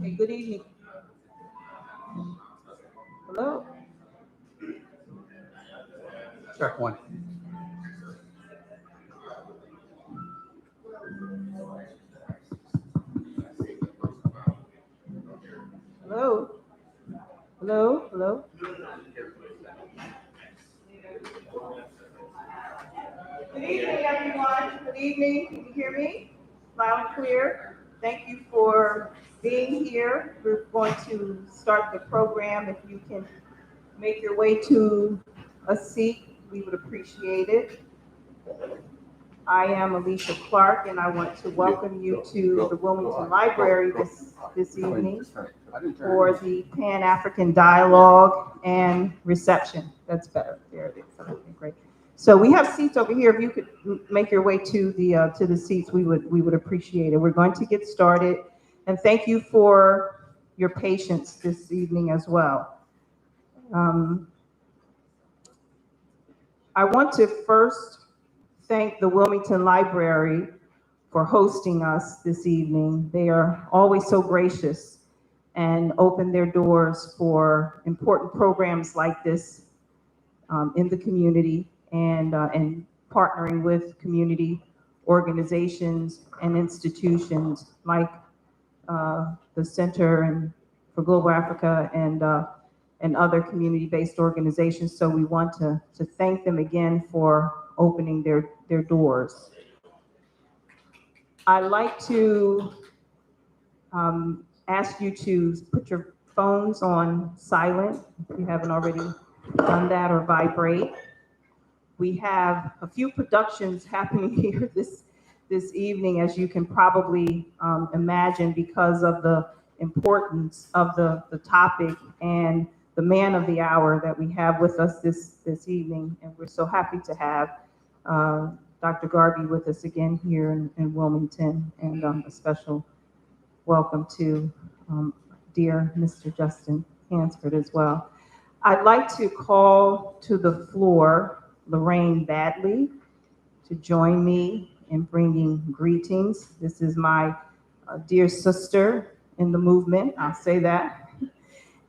Okay, good evening. Hello? Check one. Hello? Hello? Hello? Good evening, everyone. Good evening. Can you hear me? Loud and clear. Thank you for being here. We're going to start the program. If you can make your way to a seat, we would appreciate it. I am Alicia Clark, and I want to welcome you to the Wilmington Library this evening for the Pan-African Dialogue and Reception. That's better. There it is. Okay, great. So we have seats over here. If you could make your way to the seats, we would appreciate it. We're going to get started, and thank you for your patience this evening as well. I want to first thank the Wilmington Library for hosting us this evening. They are always so gracious and open their doors for important programs like this in the community, and partnering with community organizations and institutions like the Center for Global Africa and other community-based organizations. So we want to thank them again for opening their doors. I'd like to ask you to put your phones on silent if you haven't already done that, or vibrate. We have a few productions happening here this evening, as you can probably imagine, because of the importance of the topic and the man of the hour that we have with us this evening. And we're so happy to have Dr. Garvey with us again here in Wilmington, and a special welcome to dear Mr. Justin Hansford as well. I'd like to call to the floor Lorraine Badley to join me in bringing greetings. This is my dear sister in the movement, I'll say that.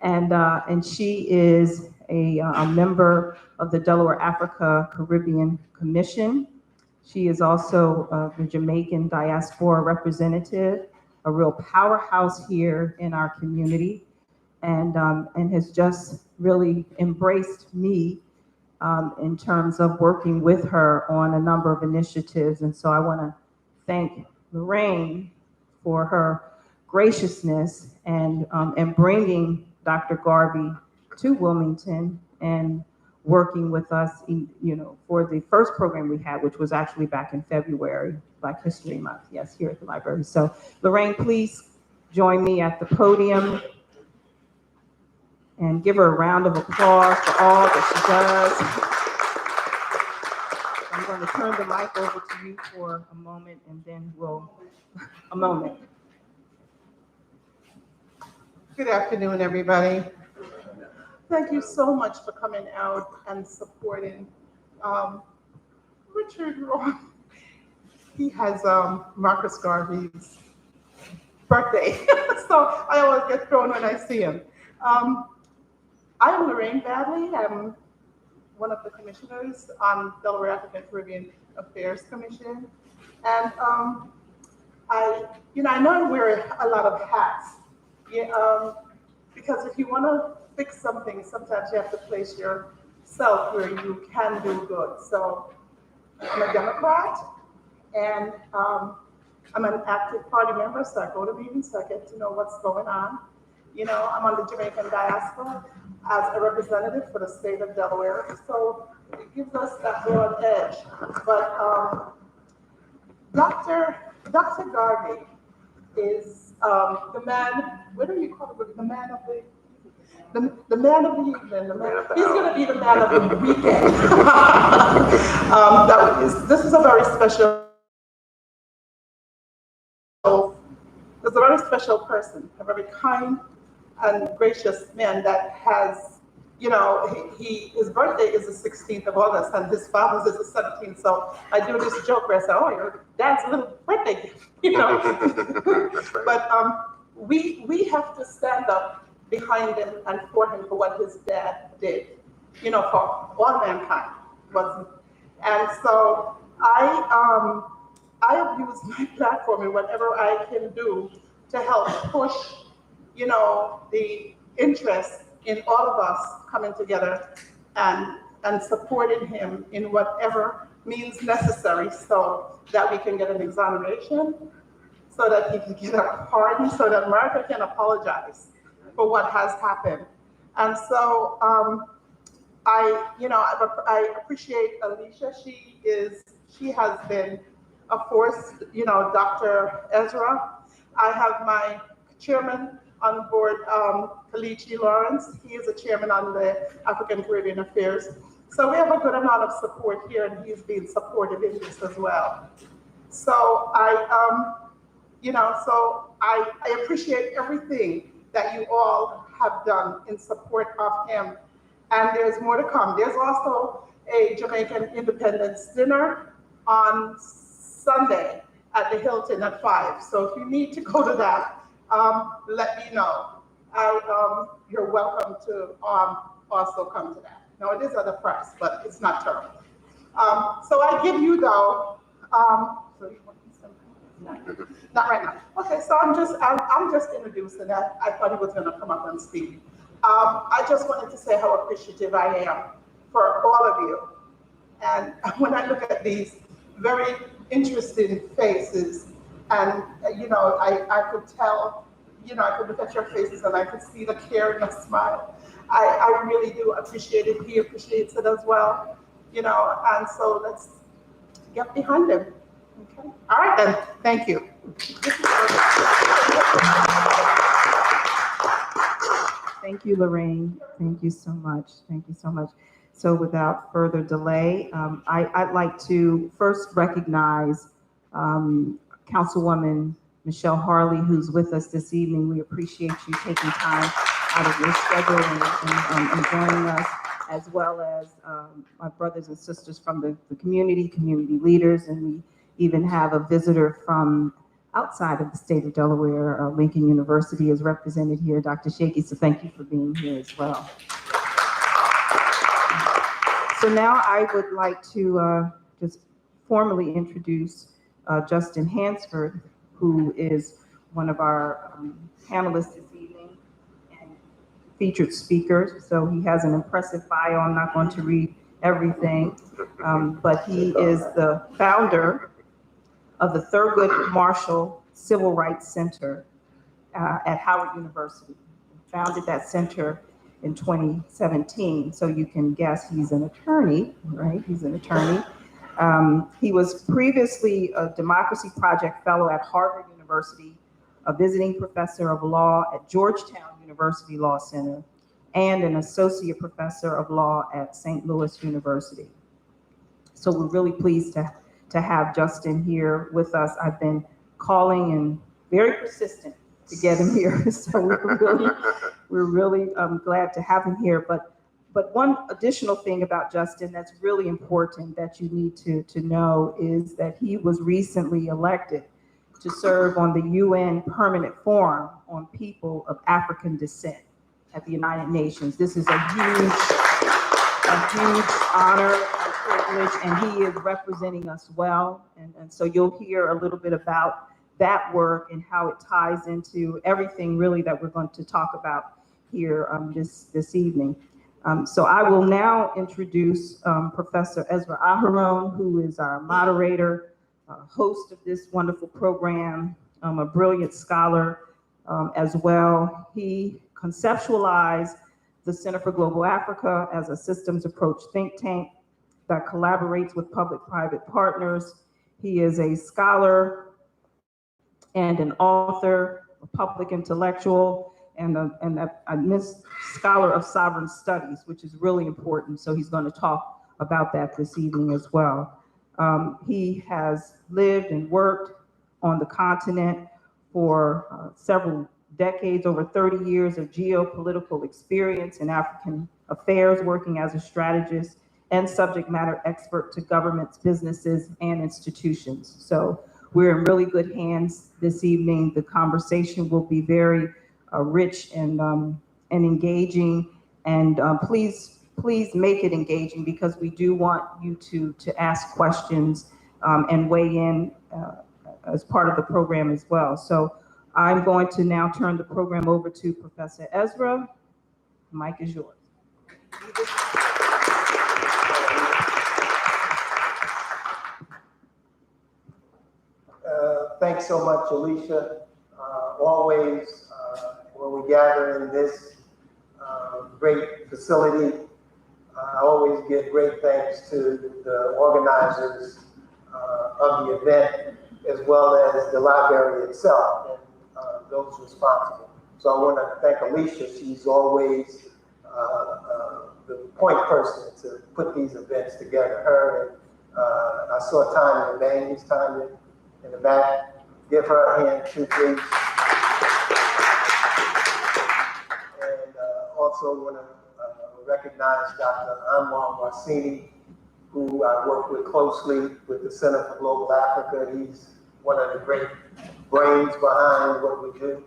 And she is a member of the Delaware Africa-Caribbean Commission. She is also the Jamaican diaspora representative, a real powerhouse here in our community, and has just really embraced me in terms of working with her on a number of initiatives. And so I want to thank Lorraine for her graciousness and bringing Dr. Garvey to Wilmington and working with us, for the first program we had, which was actually back in February, Black History Month, yes, here at the library. So Lorraine, please join me at the podium and give her a round of applause for all that she does. I'm going to turn the mic over to you for a moment, and then a moment. Good afternoon, everybody. Thank you so much for coming out and supporting Richard. He has Marcus Garvey's birthday, so I always get thrown when I see him. I am Lorraine Badley. I'm one of the commissioners on Delaware African-Caribbean Affairs Commission. And I know I wear a lot of hats. Because if you want to fix something, sometimes you have to place yourself where you can do good. So I'm a Democrat, and I'm an active party member, so I go to meetings, so I get to know what's going on. You know, I'm on the Jamaican diaspora as a representative for the state of Delaware, so it gives us that broad edge. But Dr. Garvey is the man, what do you call it, the man of the man of the evening, he's going to be the man of the weekend. This is a very special, there's a very special person, a very kind and gracious man that has, you know, his birthday is the 16th of August and his father's is the 17th. So I do this joke where I say, oh, your dad's little birthday gift, you know. But we have to stand up behind him and for him for what his dad did, you know, for all mankind. And so I have used my platform in whatever I can do to help push, you know, the interest in all of us coming together and supporting him in whatever means necessary so that we can get an exoneration, so that he can get a pardon, so that America can apologize for what has happened. And so I appreciate Alicia. She has been a force, you know, Dr. Ezra. I have my chairman on board, Kalichi Lawrence. He is a chairman on the African Caribbean Affairs. So we have a good amount of support here, and he's being supportive in this as well. So I appreciate everything that you all have done in support of him. And there's more to come. There's also a Jamaican Independence dinner on Sunday at the Hilton at 5. So if you need to go to that, let me know. You're welcome to also come to that. Now it is at a price, but it's not terrible. So I give you though, not right now. Okay, so I'm just introducing that. I thought he was going to come up and speak. I just wanted to say how appreciative I am for all of you. And when I look at these very interesting faces, and you know, I could tell, you know, I could look at your faces and I could see the care in your smile. I really do appreciate it. He appreciates it as well, you know, and so let's get behind him. Okay. All right then. Thank you. Thank you, Lorraine. Thank you so much. Thank you so much. So without further delay, I'd like to first recognize Councilwoman Michelle Harley, who's with us this evening. We appreciate you taking time out of your schedule and joining us, as well as my brothers and sisters from the community leaders, and we even have a visitor from outside of the state of Delaware. Lincoln University is represented here, Dr. Shaky, so thank you for being here as well. So now I would like to just formally introduce Justin Hansford, who is one of our panelists this evening and featured speakers. So he has an impressive bio. I'm not going to read everything, but he is the founder of the Thurgood Marshall Civil Rights Center at Howard University. Founded that center in 2017. So you can guess he's an attorney, right? He's an attorney. He was previously a Democracy Project Fellow at Harvard University, a visiting professor of law at Georgetown University Law Center, and an associate professor of law at St. Louis University. So we're really pleased to have Justin here with us. I've been calling and very persistent to get him here. So we're really glad to have him here. But one additional thing about Justin that's really important that you need to know is that he was recently elected to serve on the UN Permanent Forum on People of African Descent at the United Nations. This is a huge honor and privilege, and he is representing us well. And so you'll hear a little bit about that work and how it ties into everything really that we're going to talk about here this evening. So I will now introduce Professor Ezrah Aharone, who is our moderator host of this wonderful program, a brilliant scholar as well. He conceptualized the Center for Global Africa as a systems approach think tank that collaborates with public-private partners. He is a scholar and an author, a public intellectual, and a scholar of sovereign studies, which is really important. So he's going to talk about that this evening as well. He has lived and worked on the continent for several decades, over 30 years of geopolitical experience in African affairs, working as a strategist and subject matter expert to governments, businesses, and institutions. So we're in really good hands this evening. The conversation will be very rich and engaging. And please make it engaging, because we do want you to ask questions and weigh in as part of the program as well. So I'm going to now turn the program over to Professor Ezrah. The mic is yours. Thanks so much, Alicia. Always, when we gather in this great facility, I always give great thanks to the organizers of the event, as well as the library itself and those responsible. So I want to thank Alicia. She's always the point person to put these events together. Her and I saw Tanya Baines, Tanya in the back. Give her a hand too, please. And also want to recognize Dr. Anwar Warsini, who I work with closely with the Center for Global Africa. He's one of the great brains behind what we do.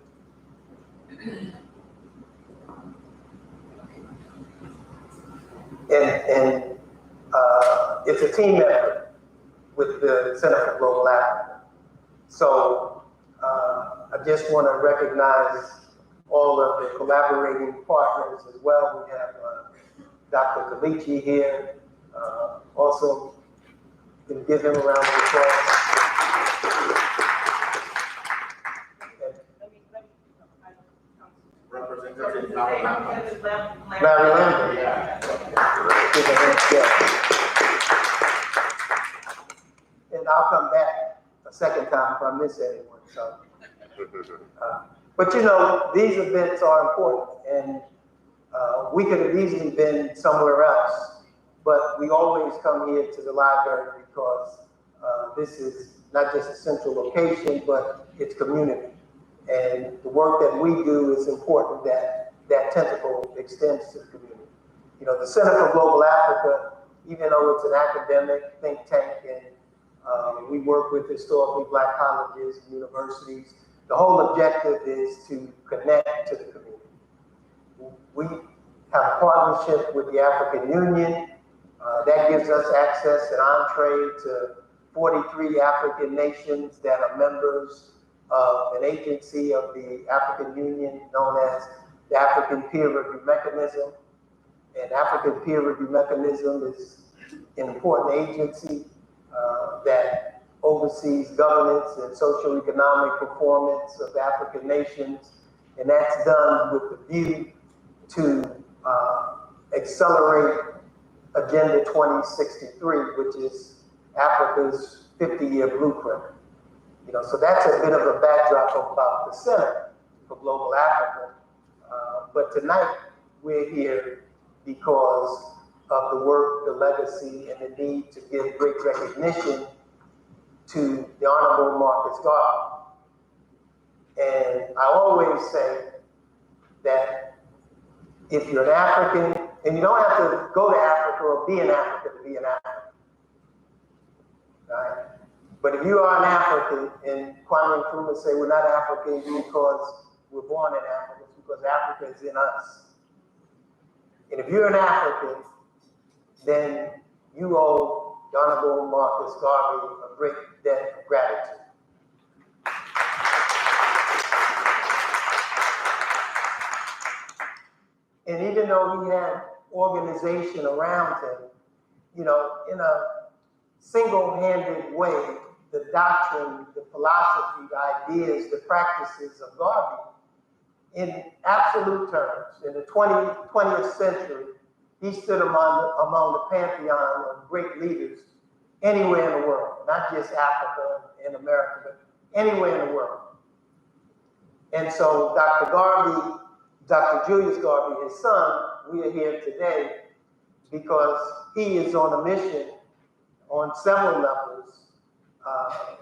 And it's a team effort with the Center for Global Africa. So I just want to recognize all of the collaborating partners as well. We have Dr. Kalichi here. Also, can give him a round of applause. Representative Larry Lambert. Larry Lambert. Yeah. And I'll come back a second time if I miss anyone. So, but you know, these events are important, and we could have easily been somewhere else, but we always come here to the library because this is not just a central location, but it's community. And the work that we do is important that that tentacle extends to the community. You know, the Center for Global Africa, even though it's an academic think tank and we work with historically Black colleges and universities, the whole objective is to connect to the community. We have a partnership with the African Union. That gives us access and entree to 43 African nations that are members of an agency of the African Union known as the African Peer Review Mechanism. And African Peer Review Mechanism is an important agency that oversees governance and socioeconomic performance of African nations. And that's done with the view to accelerate Agenda 2063, which is Africa's 50-year blueprint. You know, so that's a bit of a backdrop about the Center for Global Africa. But tonight we're here because of the work, the legacy, and the need to give great recognition to the Honorable Marcus Garvey. And I always say that if you're an African, and you don't have to go to Africa or be an African to be an African, right? But if you are an African, and Kwame Nkrumah say we're not African because we're born in Africa, it's because Africa is in us. And if you're an African, then you owe the Honorable Marcus Garvey a great debt of gratitude. And even though he had organization around him, you know, in a single-handed way, the doctrine, the philosophy, the ideas, the practices of Garvey in absolute terms. In the 20th century, he stood among the pantheon of great leaders anywhere in the world, not just Africa and America, but anywhere in the world. And so Dr. Garvey, Dr. Julius Garvey, his son, we are here today because he is on a mission on several levels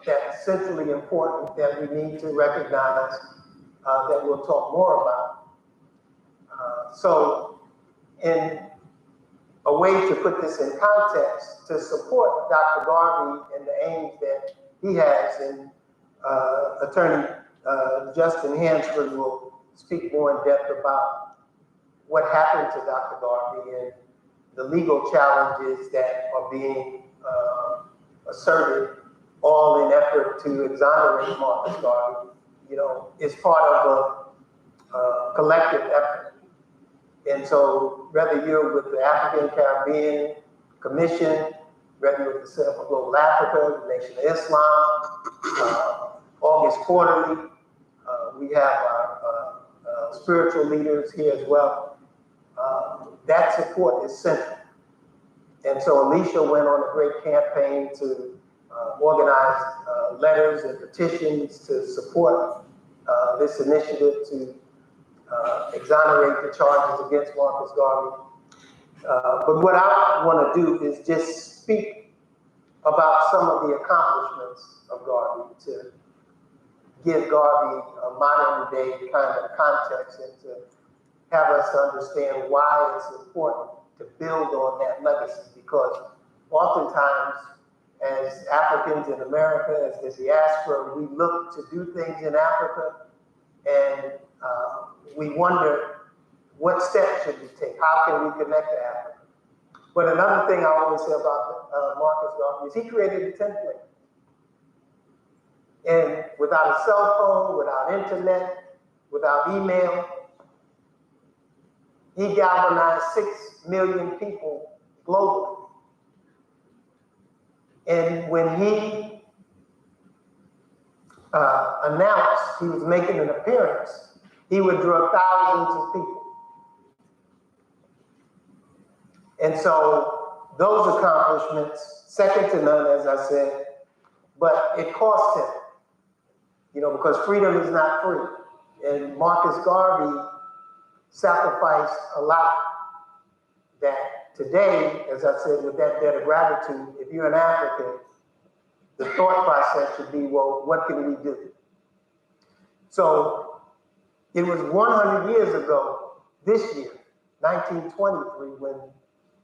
that's centrally important that we need to recognize, that we'll talk more about. So in a way to put this in context, to support Dr. Garvey and the aims that he has, and Attorney Justin Hansford will speak more in depth about what happened to Dr. Garvey and the legal challenges that are being asserted, all in effort to exonerate Marcus Garvey, is part of a collective effort. And so whether you're with the African Caribbean Commission, whether you're with the Center for Global Africa, the Nation of Islam, August Quarterly, we have our spiritual leaders here as well. That support is central. And so Alicia went on a great campaign to organize letters and petitions to support this initiative to exonerate the charges against Marcus Garvey. But what I want to do is just speak about some of the accomplishments of Garvey, to give Garvey a modern day kind of context and to have us understand why it's important to build on that legacy. Because oftentimes, as Africans in America, as the diaspora, we look to do things in Africa, and we wonder, what steps should we take? How can we connect to Africa? But another thing I always say about Marcus Garvey is he created a template. And without a cell phone, without internet, without email, he galvanized 6 million people globally. And when he announced he was making an appearance, he would draw thousands of people. And so those accomplishments, second to none, as I said, but it cost him, because freedom is not free. And Marcus Garvey sacrificed a lot that today, as I said, with that debt of gratitude, if you're an African, the thought process should be, well, what can we do? So it was 100 years ago, this year, 1923, when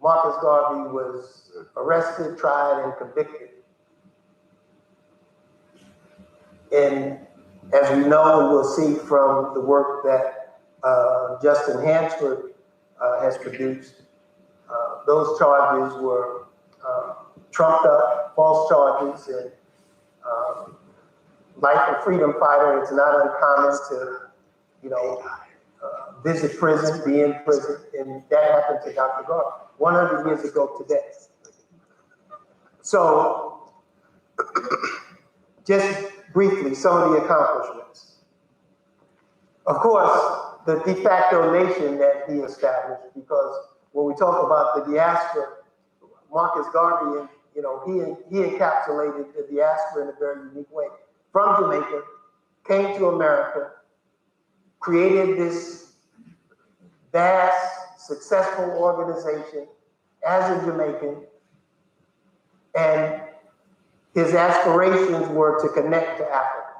Marcus Garvey was arrested, tried, and convicted. And as we know, and we'll see from the work that Justin Hansford has produced, those charges were trumped up, false charges, and like a freedom fighter, it's not uncommon to, visit prison, be in prison, and that happened to Dr. Garvey 100 years ago today. So, just briefly, some of the accomplishments. Of course, the de facto nation that he established, because when we talk about the diaspora, Marcus Garvey, he encapsulated the diaspora in a very unique way. From Jamaica, came to America, created this vast, successful organization as a Jamaican, and his aspirations were to connect to Africa.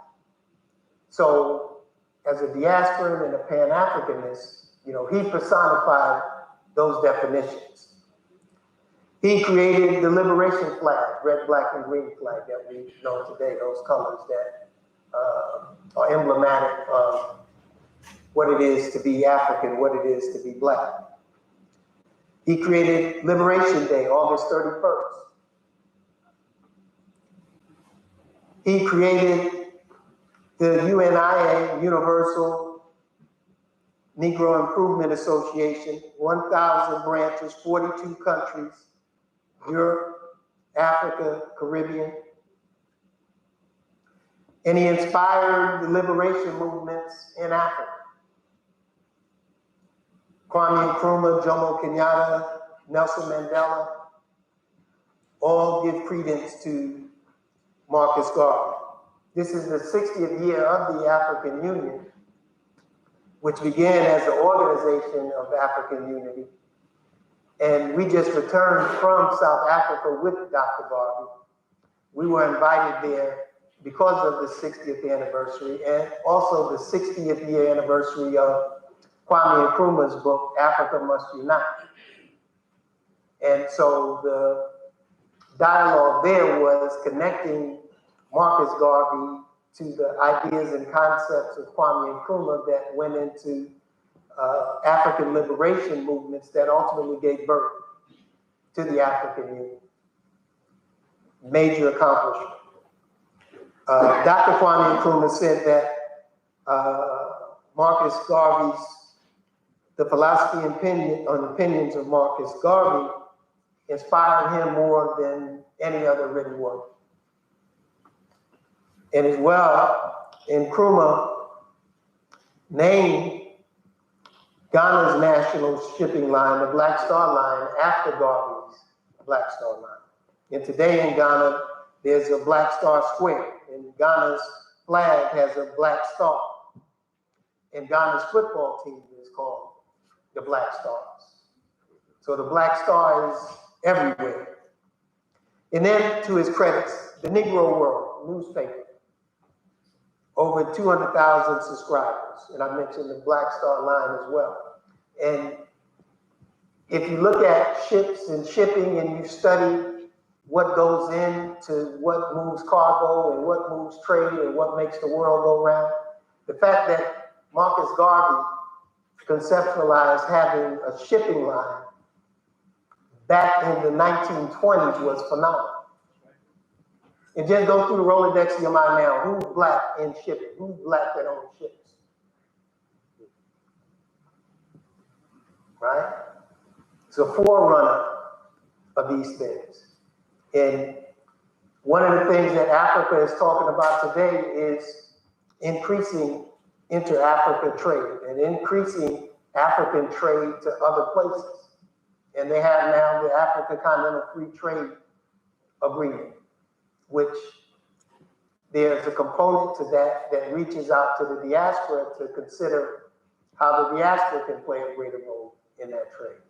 So, as a diasporan and a Pan-Africanist, he personified those definitions. He created the liberation flag, red, black, and green flag that we know today, those colors that are emblematic of what it is to be African, what it is to be Black. He created Liberation Day, August 31st. He created the UNIA, Universal Negro Improvement Association, 1,000 branches, 42 countries, Europe, Africa, Caribbean. And he inspired the liberation movements in Africa. Kwame Nkrumah, Jomo Kenyatta, Nelson Mandela, all give credence to Marcus Garvey. This is the 60th year of the African Union, which began as the Organization of African Unity. And we just returned from South Africa with Dr. Garvey. We were invited there because of the 60th anniversary and also the 60th year anniversary of Kwame Nkrumah's book, Africa Must Unite. And so the dialogue there was connecting Marcus Garvey to the ideas and concepts of Kwame Nkrumah that went into African liberation movements that ultimately gave birth to the African Union. Major accomplishment. Dr. Kwame Nkrumah said that Marcus Garvey's, the philosophy and opinions of Marcus Garvey inspired him more than any other written work. And as well, Nkrumah named Ghana's national shipping line, the Black Star Line, after Garvey's Black Star Line. And today in Ghana, there's a Black Star Square, and Ghana's flag has a black star. And Ghana's football team is called the Black Stars. So the Black Star is everywhere. And then to his credits, the Negro World newspaper, over 200,000 subscribers. And I mentioned the Black Star Line as well. And if you look at ships and shipping and you study what goes into what moves cargo and what moves trade and what makes the world go round, the fact that Marcus Garvey conceptualized having a shipping line back in the 1920s was phenomenal. And just go through the Rolodex of your mind now. Who's black in shipping? Who's black that owns ships? Right? It's a forerunner of these things. And one of the things that Africa is talking about today is increasing inter-Africa trade and increasing African trade to other places. And they have now the Africa-Continental Free Trade Agreement, which there's a component to that that reaches out to the diaspora to consider how the diaspora can play a greater role in that trade.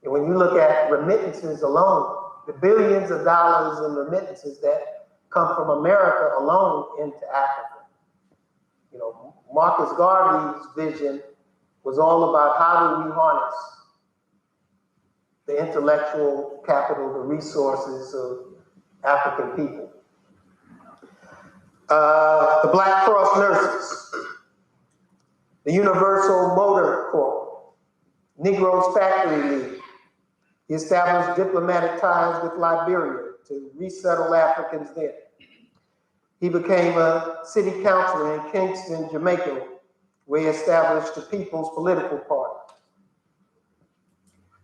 And when you look at remittances alone, the billions of dollars in remittances that come from America alone into Africa. You know, Marcus Garvey's vision was all about how do we harness the intellectual capital, the resources of African people. The Black Cross Nurses, the Universal Motor Corps, Negroes Factory League. He established diplomatic ties with Liberia to resettle Africans there. He became a city councilor in Kingston, Jamaica, where he established the People's Political Party.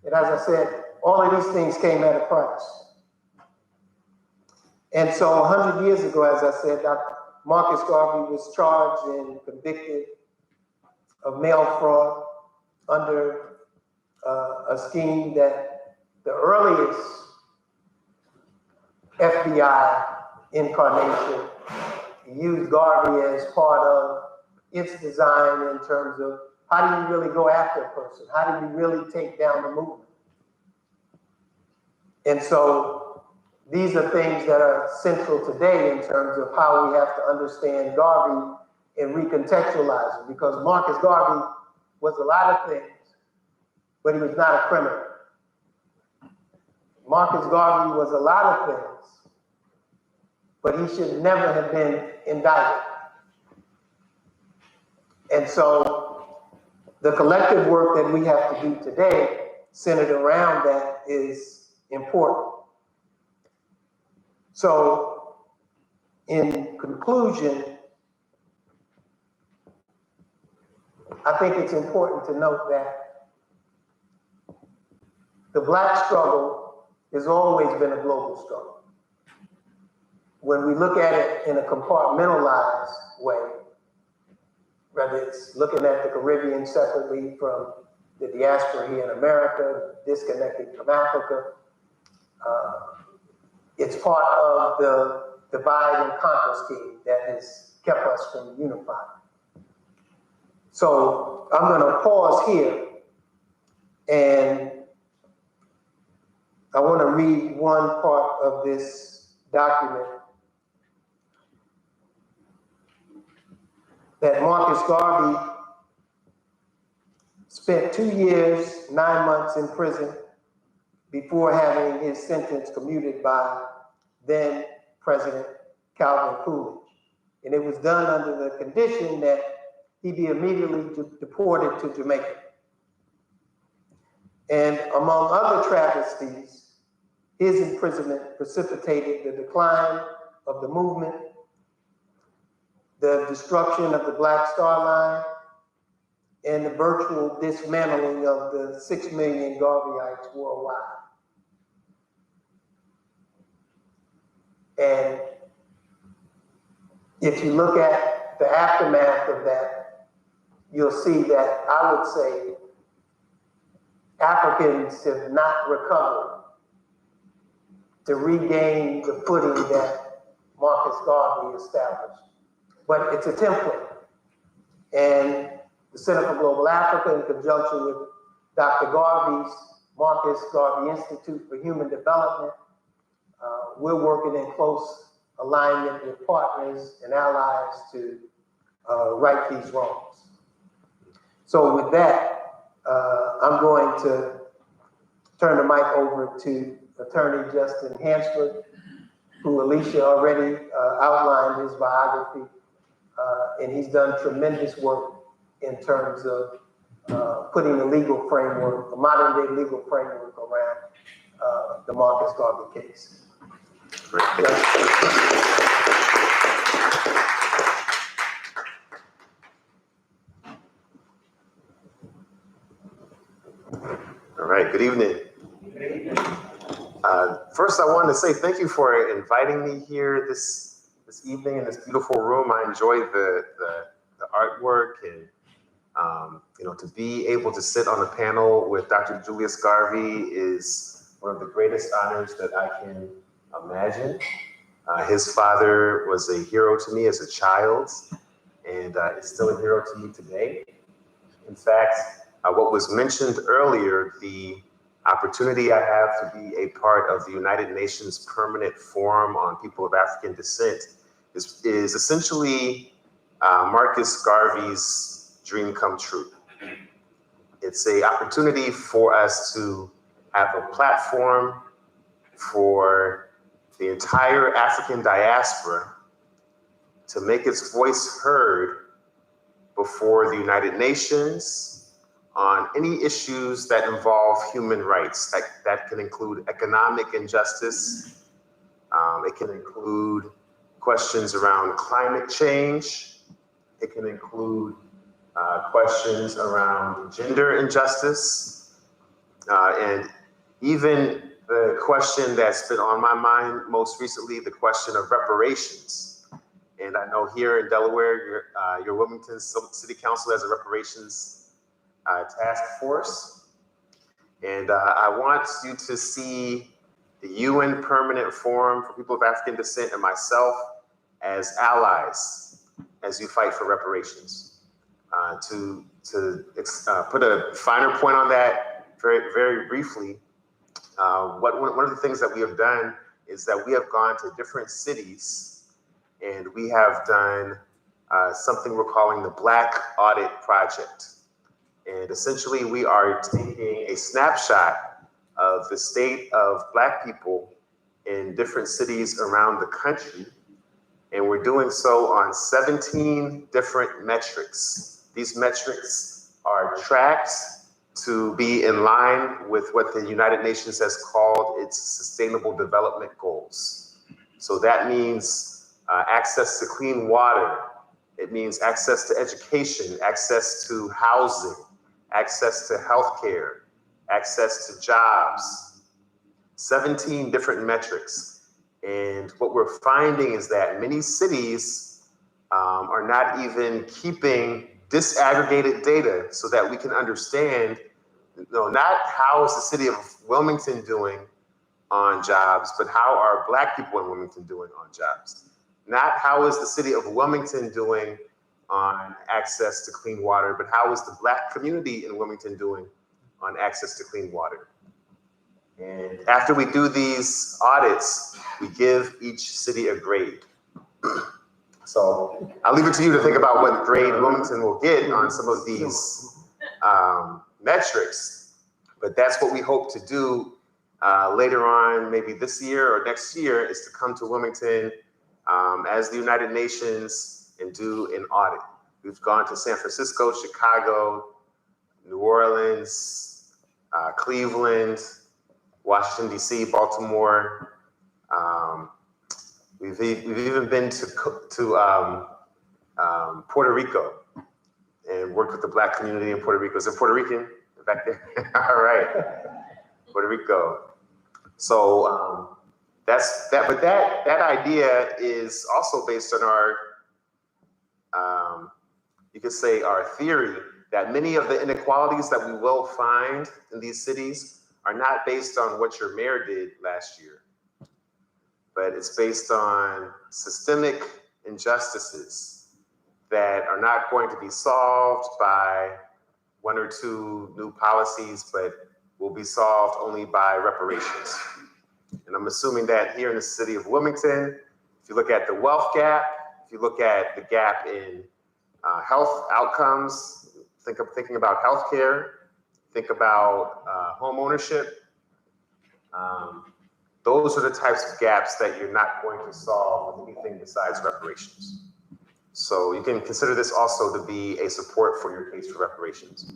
And as I said, all of these things came at a price. And so 100 years ago, as I said, Dr. Marcus Garvey was charged and convicted of mail fraud under a scheme that the earliest FBI incarnation used Garvey as part of its design in terms of how do you really go after a person? How do you really take down the movement? And so these are things that are central today in terms of how we have to understand Garvey and recontextualize it, because Marcus Garvey was a lot of things, but he was not a criminal. Marcus Garvey was a lot of things, but he should never have been indicted. And so the collective work that we have to do today, centered around that, is important. So in conclusion, I think it's important to note that the Black struggle has always been a global struggle. when we look at it in a compartmentalized way, whether it's looking at the Caribbean separately from the diaspora here in America, disconnected from Africa, it's part of the divide and conquer scheme that has kept us from unifying. So I'm going to pause here, and I want to read one part of this document that Marcus Garvey spent 2 years, 9 months in prison before having his sentence commuted by then President Calvin Coolidge. And it was done under the condition that he be immediately deported to Jamaica. And among other travesties, his imprisonment precipitated the decline of the movement, the destruction of the Black Star Line, and the virtual dismantling of the 6 million Garveyites worldwide. And if you look at the aftermath of that, you'll see that I would say Africans have not recovered to regain the footing that Marcus Garvey established. But it's a template. And the Center for Global Africa, in conjunction with Dr. Garvey's Marcus Garvey Institute for Human Development, we're working in close alignment with partners and allies to right these wrongs. So with that, I'm going to turn the mic over to Attorney Justin Hansford, who Alicia already outlined his biography, and he's done tremendous work in terms of putting a legal framework, a modern day legal framework around the Marcus Garvey case. Great. All right, good evening. First, I wanted to say thank you for inviting me here this evening in this beautiful room. I enjoyed the artwork, and to be able to sit on a panel with Dr. Julius Garvey is one of the greatest honors that I can imagine. His father was a hero to me as a child, and is still a hero to me today. In fact, what was mentioned earlier, the opportunity I have to be a part of the United Nations Permanent Forum on People of African Descent is essentially Marcus Garvey's dream come true. It's an opportunity for us to have a platform for the entire African diaspora to make its voice heard before the United Nations on any issues that involve human rights. That can include economic injustice. It can include questions around climate change. It can include questions around gender injustice. And even the question that's been on my mind most recently, the question of reparations. And I know here in Delaware, your Wilmington City Council has a reparations task force. And I want you to see the UN Permanent Forum for People of African Descent and myself as allies as you fight for reparations. To put a finer point on that very, very briefly, one of the things that we have done is that we have gone to different cities and we have done something we're calling the Black Audit Project. And essentially we are taking a snapshot of the state of Black people in different cities around the country. And we're doing so on 17 different metrics. These metrics are tracked to be in line with what the United Nations has called its Sustainable Development Goals. So that means access to clean water. It means access to education, access to housing, access to healthcare, access to jobs. 17 different metrics. And what we're finding is that many cities are not even keeping disaggregated data so that we can understand, not how is the city of Wilmington doing on jobs, but how are Black people in Wilmington doing on jobs? Not how is the city of Wilmington doing on access to clean water, but how is the Black community in Wilmington doing on access to clean water? And after we do these audits, we give each city a grade. So I'll leave it to you to think about what grade Wilmington will get on some of these metrics, but that's what we hope to do later on, maybe this year or next year, is to come to Wilmington as the United Nations and do an audit. We've gone to San Francisco, Chicago, New Orleans, Cleveland, Washington, DC, Baltimore. We've even been to Puerto Rico and worked with the Black community in Puerto Rico. Is it Puerto Rican back there? All right, Puerto Rico. So that's that. But that idea is also based on our, you could say, our theory that many of the inequalities that we will find in these cities are not based on what your mayor did last year, but it's based on systemic injustices that are not going to be solved by one or two new policies, but will be solved only by reparations. And I'm assuming that here in the city of Wilmington, if you look at the wealth gap, if you look at the gap in health outcomes, thinking about healthcare, think about home ownership. Those are the types of gaps that you're not going to solve with anything besides reparations. So you can consider this also to be a support for your case for reparations.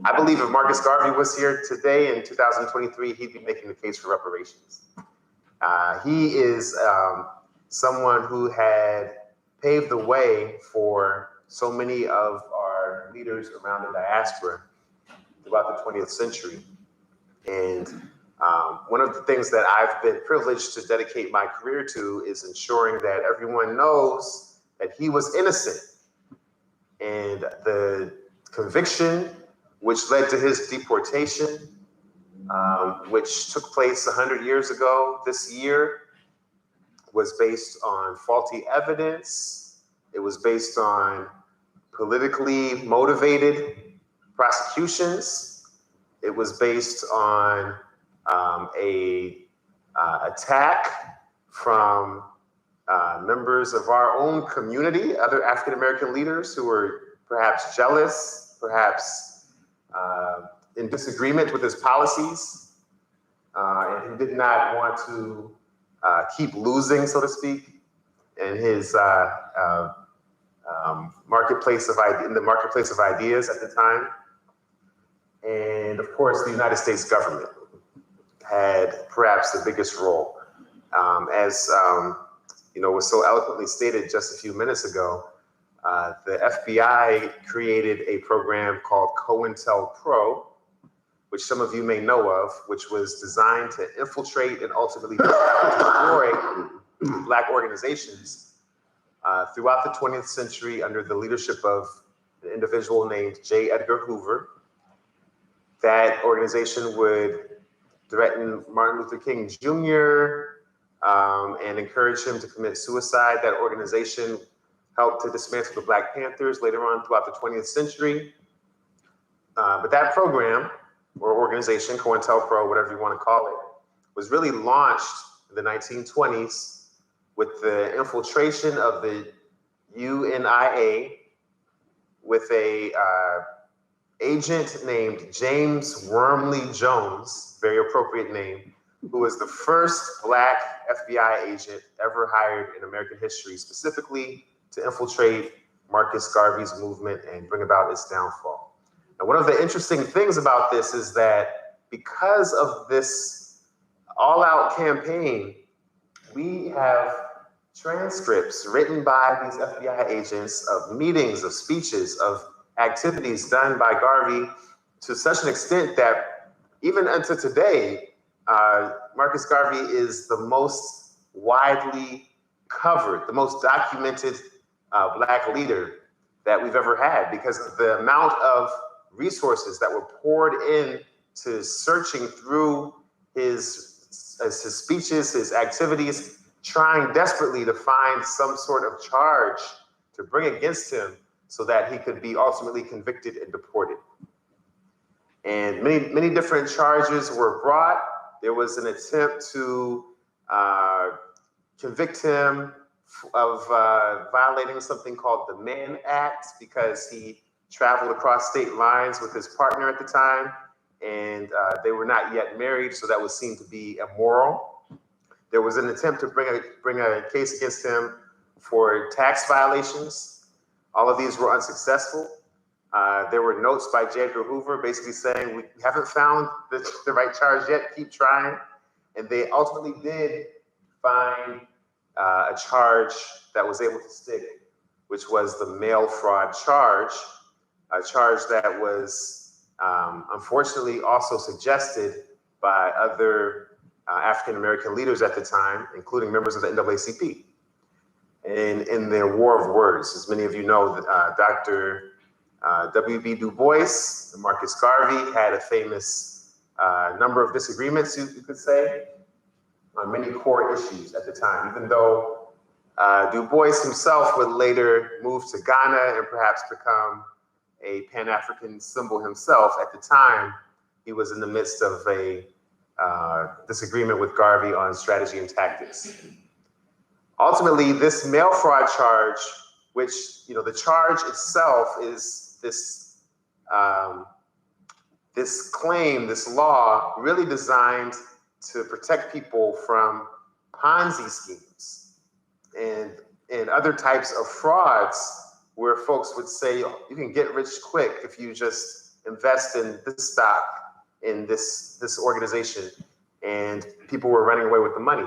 I believe if Marcus Garvey was here today in 2023, he'd be making the case for reparations. He is someone who had paved the way for so many of our leaders around the diaspora throughout the 20th century. And one of the things that I've been privileged to dedicate my career to is ensuring that everyone knows that he was innocent. And the conviction, which led to his deportation, which took place 100 years ago this year, was based on faulty evidence. It was based on politically motivated prosecutions. It was based on a attack from members of our own community, other African-American leaders who were perhaps jealous, perhaps in disagreement with his policies, and who did not want to keep losing, so to speak, in his marketplace of ideas at the time. And of course, the United States government had perhaps the biggest role. As was so eloquently stated just a few minutes ago, the FBI created a program called COINTELPRO, which some of you may know of, which was designed to infiltrate and ultimately destroy Black organizations throughout the 20th century under the leadership of an individual named J. Edgar Hoover. That organization would threaten Martin Luther King Jr. And encourage him to commit suicide. That organization helped to dismantle the Black Panthers later on throughout the 20th century. But that program or organization, COINTELPRO, whatever you want to call it, was really launched in the 1920s with the infiltration of the UNIA with a agent named James Wormley Jones, very appropriate name, who was the first Black FBI agent ever hired in American history, specifically to infiltrate Marcus Garvey's movement and bring about its downfall. And one of the interesting things about this is that because of this all-out campaign, we have transcripts written by these FBI agents of meetings, of speeches, of activities done by Garvey to such an extent that even unto today, Marcus Garvey is the most widely covered, the most documented Black leader that we've ever had, because of the amount of resources that were poured in to searching through his speeches, his activities, trying desperately to find some sort of charge to bring against him so that he could be ultimately convicted and deported. And many different charges were brought. There was an attempt to convict him of violating something called the Mann Act because he traveled across state lines with his partner at the time, and they were not yet married, so that was seen to be immoral. There was an attempt to bring a case against him for tax violations. All of these were unsuccessful. There were notes by J. Edgar Hoover basically saying, we haven't found the right charge yet, keep trying. And they ultimately did find a charge that was able to stick, which was the mail fraud charge, a charge that was unfortunately also suggested by other African-American leaders at the time, including members of the NAACP. And in their war of words, as many of you know, Dr. W.B. Du Bois and Marcus Garvey had a famous number of disagreements, you could say, on many core issues at the time, even though Du Bois himself would later move to Ghana and perhaps become a Pan-African symbol himself. At the time, he was in the midst of a disagreement with Garvey on strategy and tactics. Ultimately, this mail fraud charge, which, the charge itself is this claim, this law, really designed to protect people from Ponzi schemes and other types of frauds where folks would say, you can get rich quick if you just invest in this stock, in this organization, and people were running away with the money.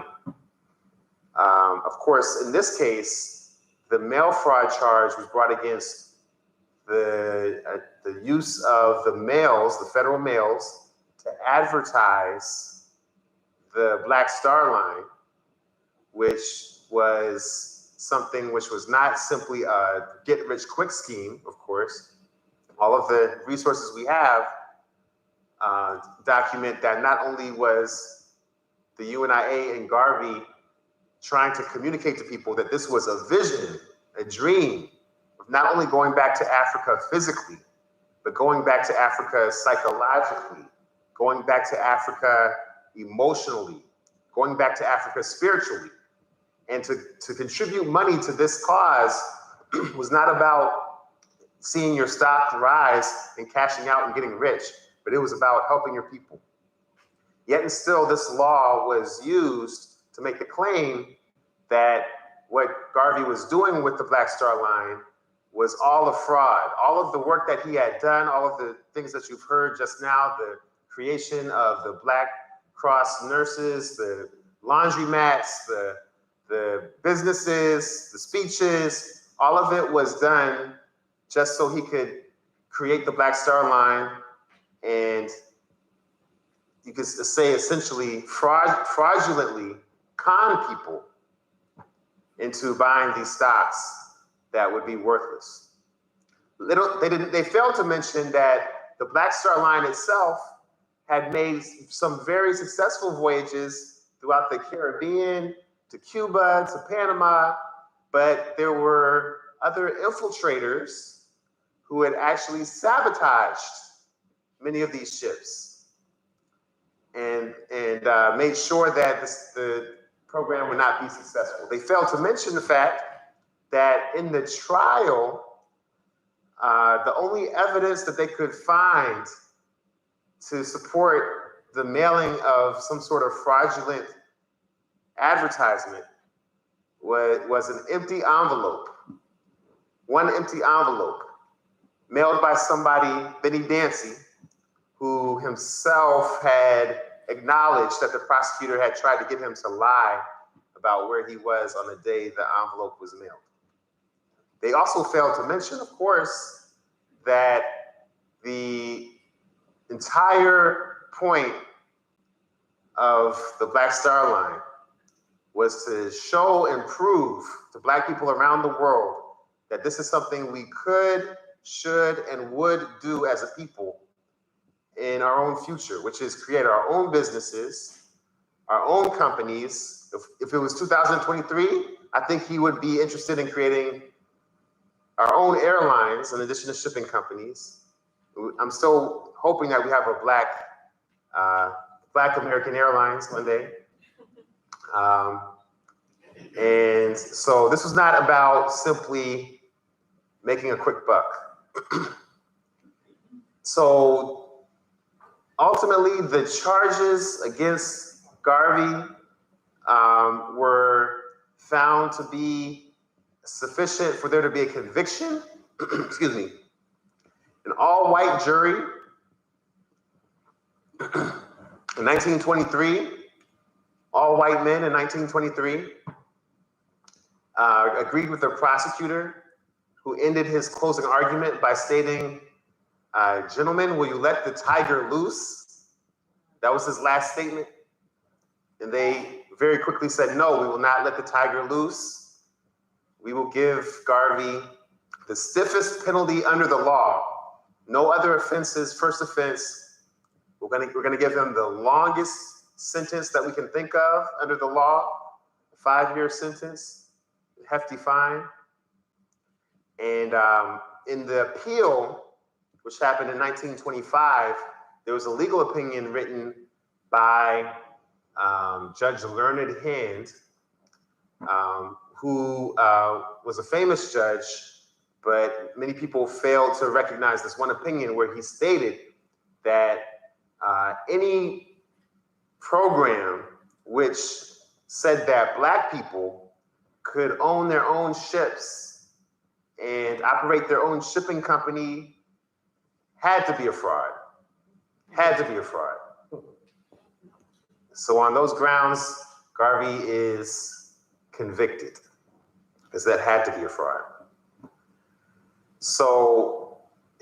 Of course, in this case, the mail fraud charge was brought against the use of the mails, the federal mails, to advertise the Black Star Line, which was something which was not simply a get-rich-quick scheme, of course. All of the resources we have document that not only was the UNIA and Garvey trying to communicate to people that this was a vision, a dream, of not only going back to Africa physically, but going back to Africa psychologically, going back to Africa emotionally, going back to Africa spiritually. And to contribute money to this cause was not about seeing your stock rise and cashing out and getting rich, but it was about helping your people. Yet and still, this law was used to make the claim that what Garvey was doing with the Black Star Line was all a fraud. All of the work that he had done, all of the things that you've heard just now, the creation of the Black Cross nurses, the laundromats, the businesses, the speeches, all of it was done just so he could create the Black Star Line and you could say essentially fraudulently con people into buying these stocks that would be worthless. They failed to mention that the Black Star Line itself had made some very successful voyages throughout the Caribbean, to Cuba, to Panama, but there were other infiltrators who had actually sabotaged many of these ships and made sure that the program would not be successful. They failed to mention the fact that in the trial, the only evidence that they could find to support the mailing of some sort of fraudulent advertisement was an empty envelope, one empty envelope mailed by somebody, Benny Dancy, who himself had acknowledged that the prosecutor had tried to get him to lie about where he was on the day the envelope was mailed. They also failed to mention, of course, that the entire point of the Black Star Line was to show and prove to Black people around the world that this is something we could, should, and would do as a people in our own future, which is create our own businesses, our own companies. If it was 2023, I think he would be interested in creating our own airlines in addition to shipping companies. I'm still hoping that we have a Black American Airlines one day. And so this was not about simply making a quick buck. So ultimately, the charges against Garvey were found to be sufficient for there to be a conviction, excuse me, an all-white jury in 1923, all white men in 1923, agreed with the prosecutor, who ended his closing argument by stating, "Gentlemen, will you let the tiger loose?" That was his last statement. And they very quickly said, "No, we will not let the tiger loose. We will give Garvey the stiffest penalty under the law. No other offenses, first offense. We're gonna give him the longest sentence that we can think of under the law, a 5-year sentence, hefty fine." And in the appeal, which happened in 1925, there was a legal opinion written by Judge Learned Hand, who was a famous judge, but many people failed to recognize this one opinion where he stated that any program which said that Black people could own their own ships and operate their own shipping company had to be a fraud. Had to be a fraud. So on those grounds, Garvey is convicted, because that had to be a fraud. So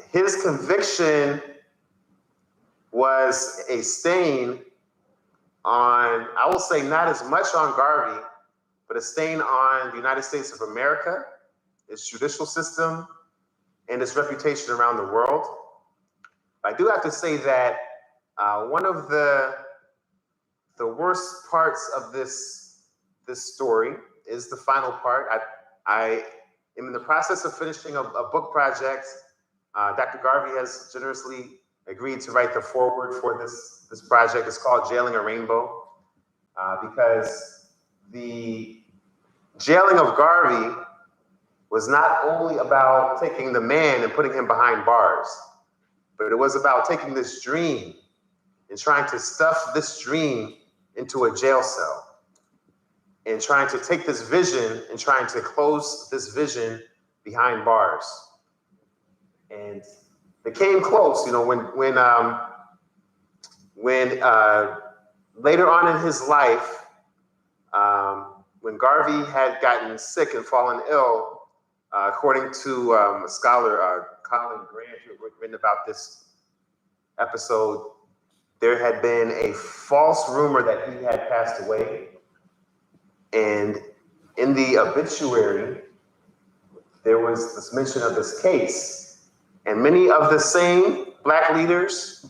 his conviction was a stain on, I will say not as much on Garvey, but a stain on the United States of America, its judicial system, and its reputation around the world. I do have to say that one of the worst parts of this story is the final part. I am in the process of finishing a book project. Dr. Garvey has generously agreed to write the foreword for this project. It's called Jailing a Rainbow, because the jailing of Garvey was not only about taking the man and putting him behind bars, but it was about taking this dream and trying to stuff this dream into a jail cell, and trying to take this vision and trying to close this vision behind bars. And it came close, you know, when later on in his life, when Garvey had gotten sick and fallen ill, according to a scholar, Colin Grant, who had written about this episode, there had been a false rumor that he had passed away. And in the obituary, there was this mention of this case. And many of the same Black leaders,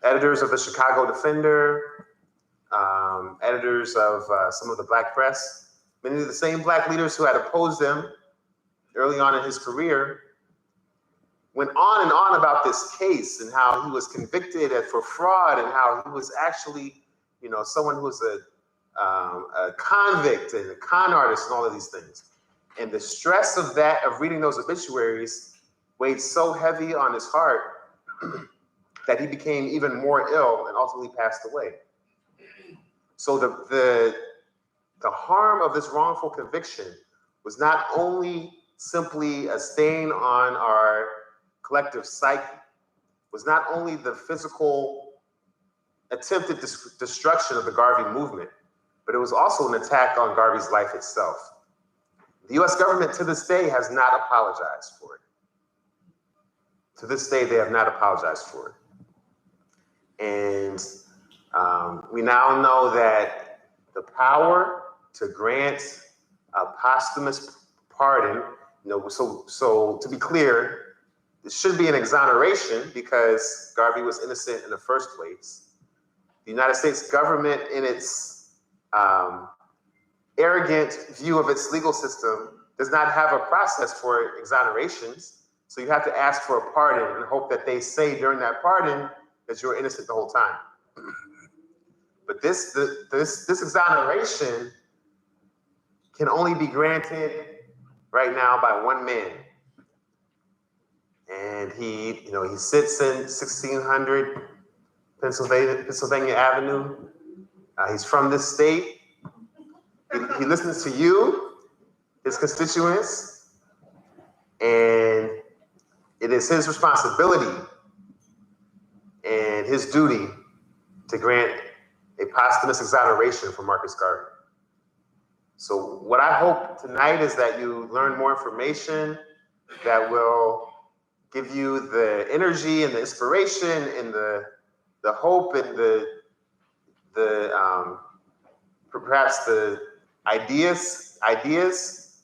editors of the Chicago Defender, editors of some of the Black press, many of the same Black leaders who had opposed him early on in his career, went on and on about this case and how he was convicted for fraud and how he was actually, you know, someone who was a convict and a con artist and all of these things. And the stress of that, of reading those obituaries, weighed so heavy on his heart that he became even more ill and ultimately passed away. So the harm of this wrongful conviction was not only simply a stain on our collective psyche, was not only the physical attempted destruction of the Garvey movement, but it was also an attack on Garvey's life itself. The US government to this day has not apologized for it. To this day, they have not apologized for it. And we now know that the power to grant a posthumous pardon. So to be clear, it should be an exoneration because Garvey was innocent in the first place. The United States government, in its arrogant view of its legal system, does not have a process for exonerations. So you have to ask for a pardon and hope that they say during that pardon that you're innocent the whole time. But this exoneration can only be granted right now by one man. And he sits in 1600 Pennsylvania Avenue. He's from this state. He listens to you, his constituents, and it is his responsibility and his duty to grant a posthumous exoneration for Marcus Garvey. So what I hope tonight is that you learn more information that will give you the energy and the inspiration and the hope and the perhaps the ideas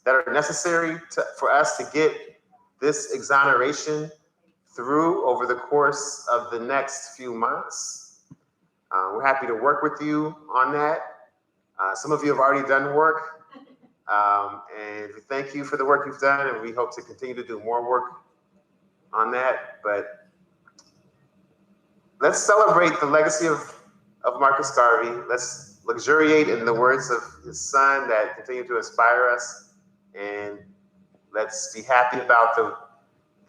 that are necessary for us to get this exoneration through over the course of the next few months. We're happy to work with you on that. Some of you have already done work, and we thank you for the work you've done, and we hope to continue to do more work on that. But let's celebrate the legacy of Marcus Garvey. Let's luxuriate in the words of his son that continue to inspire us, and let's be happy about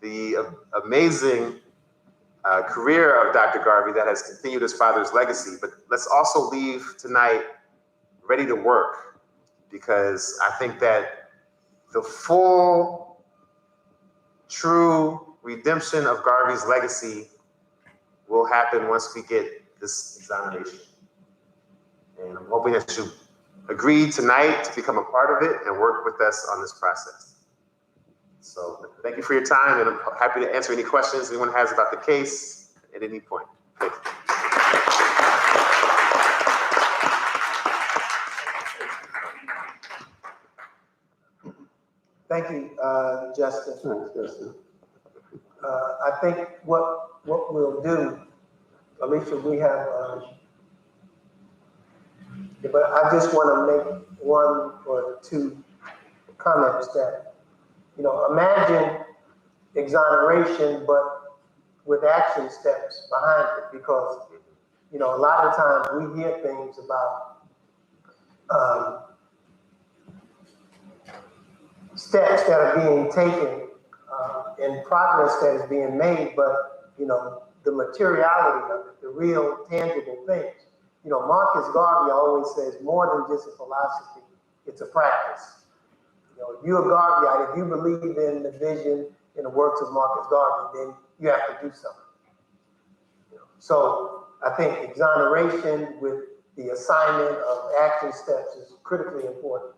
the amazing career of Dr. Garvey that has continued his father's legacy. But let's also leave tonight ready to work, because I think that the full, true redemption of Garvey's legacy will happen once we get this exoneration. And I'm hoping that you agree tonight to become a part of it and work with us on this process. So thank you for your time, and I'm happy to answer any questions anyone has about the case at any point. Thank you. Thank you, Justin. Thanks, Justin. I think what we'll do, Alicia, we have, but I just want to make one or two comments that, imagine exoneration, but with action steps behind it, because, a lot of times we hear things about steps that are being taken and progress that is being made, but, the materiality of it, the real tangible things. Marcus Garvey always says more than just a philosophy, it's a practice. If you're a Garveyite, if you believe in the vision and the works of Marcus Garvey, then you have to do something. So I think exoneration with the assignment of action steps is critically important.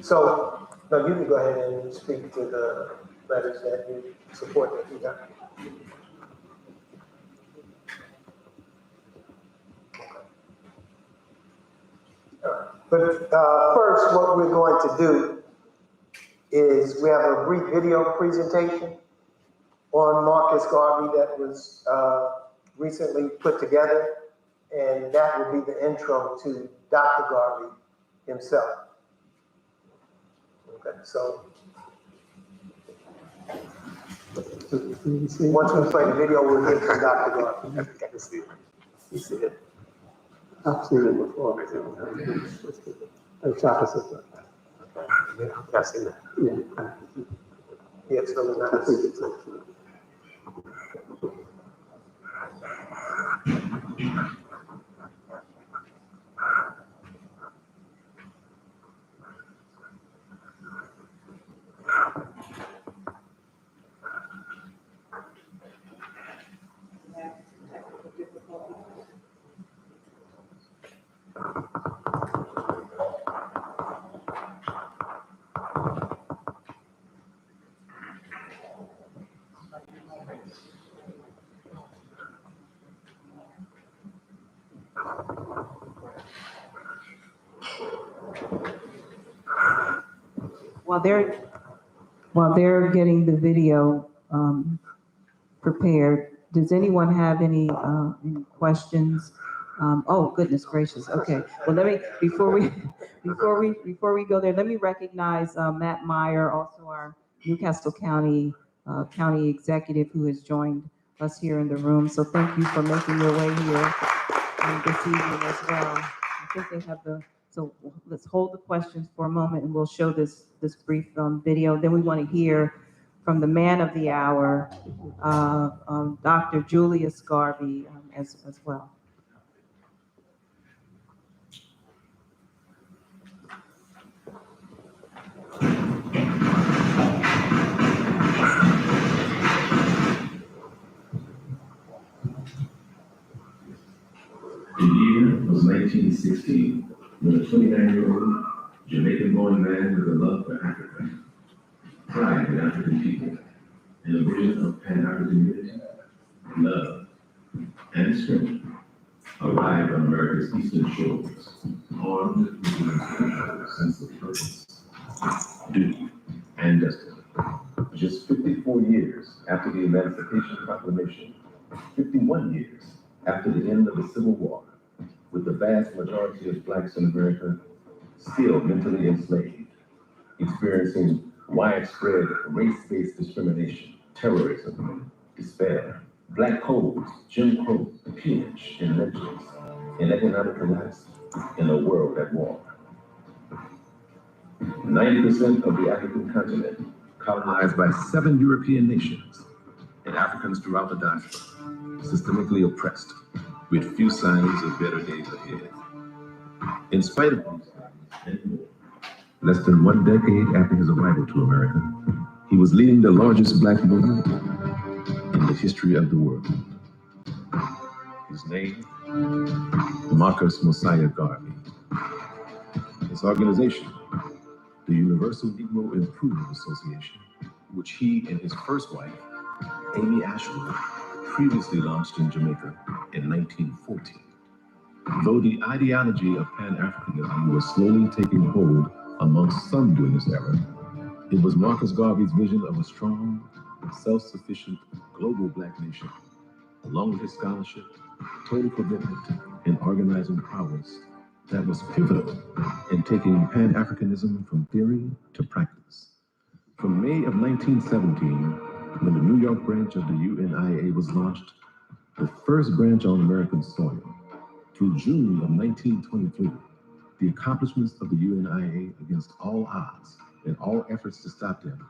So, no, you can go ahead and speak to the letters that you support that you got. But first, what we're going to do is we have a brief video presentation on Marcus Garvey that was recently put together, and that will be the intro to Dr. Garvey himself. Okay, so once we play the video, we'll hear from Dr. Garvey. I can see it. You see it? I've seen it before. I've seen that. Yeah, it's really nice. While they're getting the video prepared, does anyone have any questions? Oh, goodness gracious. Okay. Well, let me, before we go there, let me recognize Matt Meyer, also our Newcastle County County Executive, who has joined us here in the room. So thank you for making your way here this evening as well. I think they have so let's hold the questions for a moment and we'll show this brief video. Then we want to hear from the man of the hour, Dr. Julius Garvey as well. The year was 1916, when a 29-year-old Jamaican-born man with a love for Africa, pride in African people, and a vision of Pan-African unity, love, and strength, arrived on America's eastern shores, armed with an sense of purpose, duty, and destiny. Just 54 years after the Emancipation Proclamation, 51 years after the end of the Civil War, with the vast majority of Blacks in America still mentally enslaved, experiencing widespread race-based discrimination, terrorism, despair, Black codes, Jim Crow, peonage, and lynchings, and economic collapse in a world at war. 90% of the African continent colonized by 7 European nations, and Africans throughout the diaspora, systemically oppressed, with few signs of better days ahead. In spite of these things and more, less than 1 decade after his arrival to America, he was leading the largest Black movement in the history of the world. His name, Marcus Mosiah Garvey. His organization, the Universal Negro Improvement Association, which he and his first wife, Amy Ashwood, previously launched in Jamaica in 1914. Though the ideology of Pan-Africanism was slowly taking hold amongst some during this era, it was Marcus Garvey's vision of a strong, self-sufficient global Black nation, along with his scholarship, total commitment, and organizing prowess that was pivotal in taking Pan-Africanism from theory to practice. From May of 1917, when the New York branch of the UNIA was launched, the first branch on American soil, through June of 1923, the accomplishments of the UNIA against all odds and all efforts to stop them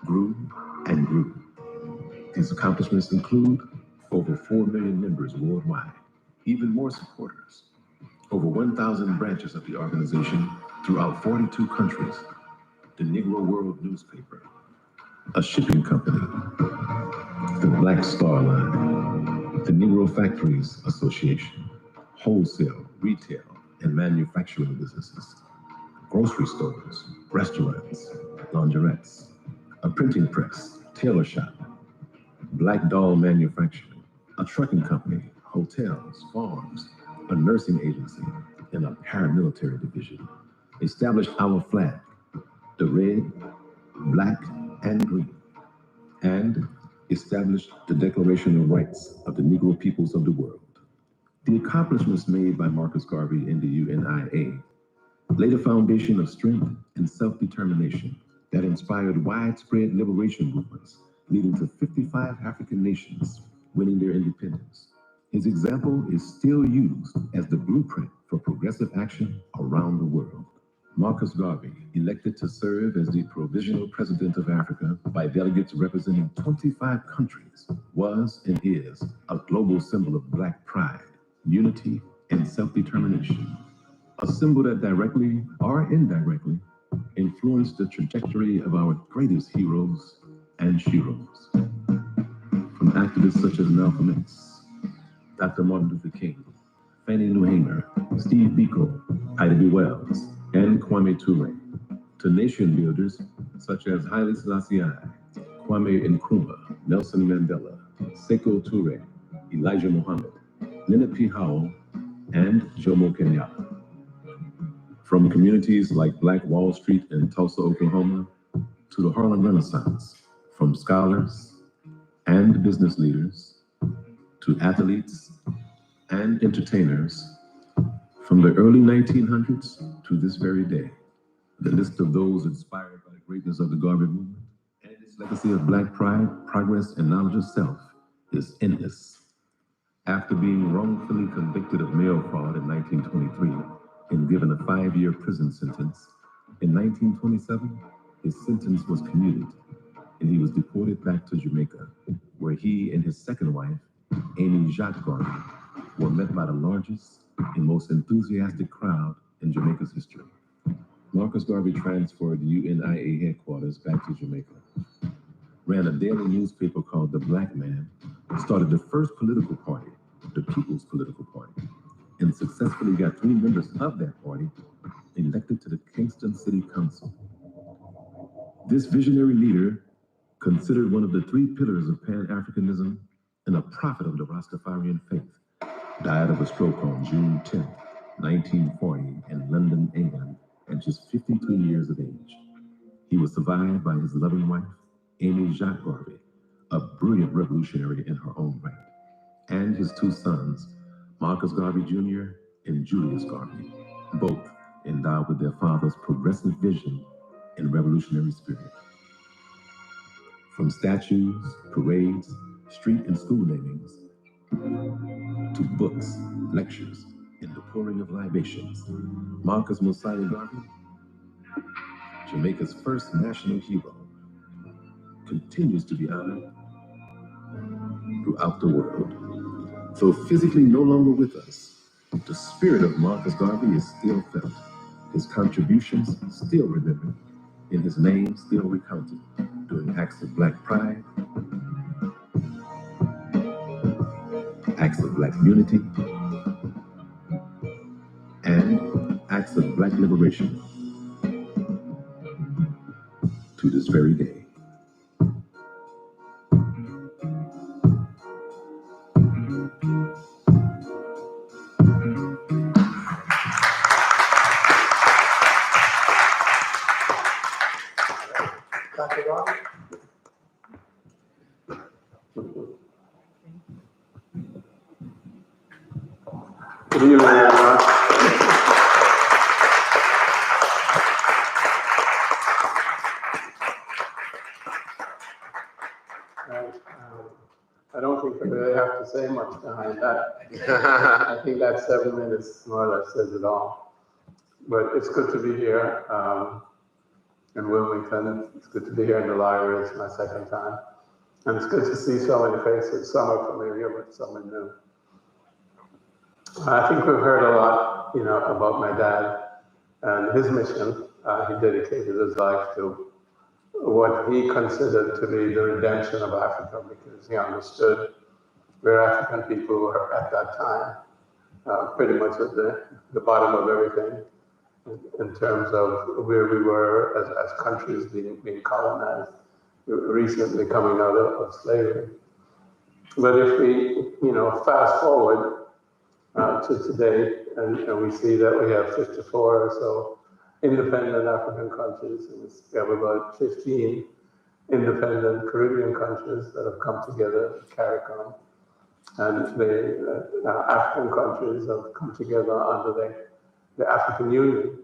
grew and grew. These accomplishments include over 4 million members worldwide, even more supporters, over 1,000 branches of the organization throughout 42 countries, the Negro World newspaper, a shipping company, the Black Star Line, the Negro Factories Association, wholesale, retail, and manufacturing businesses, grocery stores, restaurants, laundrettes, a printing press, tailor shop, Black doll manufacturing, a trucking company, hotels, farms, a nursing agency, and a paramilitary division. Established our flag, the red, black, and green, and established the Declaration of Rights of the Negro peoples of the world. The accomplishments made by Marcus Garvey in the UNIA laid a foundation of strength and self-determination that inspired widespread liberation movements, leading to 55 African nations winning their independence. His example is still used as the blueprint for progressive action around the world. Marcus Garvey, elected to serve as the Provisional President of Africa by delegates representing 25 countries, was and is a global symbol of Black pride, unity, and self-determination. A symbol that directly or indirectly influenced the trajectory of our greatest heroes and sheroes. From activists such as Malcolm X, Dr. Martin Luther King, Fannie Lou Hamer, Steve Biko, Ida B. Wells, and Kwame Ture, to nation builders such as Haile Selassie I, Kwame Nkrumah, Nelson Mandela, Sekou Toure, Elijah Muhammad, Leonard P. Howell, and Jomo Kenyatta. From communities like Black Wall Street in Tulsa, Oklahoma, to the Harlem Renaissance, from scholars and business leaders to athletes and entertainers, from the early 1900s to this very day. The list of those inspired by the greatness of the Garvey movement and its legacy of Black pride, progress, and knowledge of self is endless. After being wrongfully convicted of mail fraud in 1923 and given a 5-year prison sentence, in 1927, his sentence was commuted and he was deported back to Jamaica, where he and his second wife, Amy Jacques Garvey, were met by the largest and most enthusiastic crowd in Jamaica's history. Marcus Garvey transferred the UNIA headquarters back to Jamaica, ran a daily newspaper called The Black Man, started the first political party, the People's Political Party, and successfully got 3 members of that party elected to the Kingston City Council. This visionary leader, considered one of the 3 pillars of Pan-Africanism and a prophet of the Rastafarian faith, died of a stroke on June 10, 1940 in London, England, at just 52 years of age. He was survived by his loving wife, Amy Jacques Garvey, a brilliant revolutionary in her own right, and his 2 sons, Marcus Garvey Jr. and Julius Garvey, both endowed with their father's progressive vision and revolutionary spirit. From statues, parades, street and school namings, to books, lectures, and the pouring of libations, Marcus Mosiah Garvey, Jamaica's first national hero, continues to be honored throughout the world. Though physically no longer with us, the spirit of Marcus Garvey is still felt, his contributions still remembered, and his name still recounted during acts of Black pride, acts of Black unity, and acts of Black liberation to this very day. Dr. Garvey? Good evening, everyone. I don't think I really have to say much behind that. I think that 7 minutes more or less says it all. But it's good to be here in Wilmington. It's good to be here in the library. It's my second time. And it's good to see so many faces. Some are familiar, but some are new. I think we've heard a lot, about my dad and his mission. He dedicated his life to what he considered to be the redemption of Africa, because he understood where African people were at that time, pretty much at the bottom of everything in terms of where we were as countries being colonized, recently coming out of slavery. But if we, fast forward to today, and we see that we have 54 or so independent African countries, and we have about 15 independent Caribbean countries that have come together, CARICOM, and the African countries have come together under the African Union.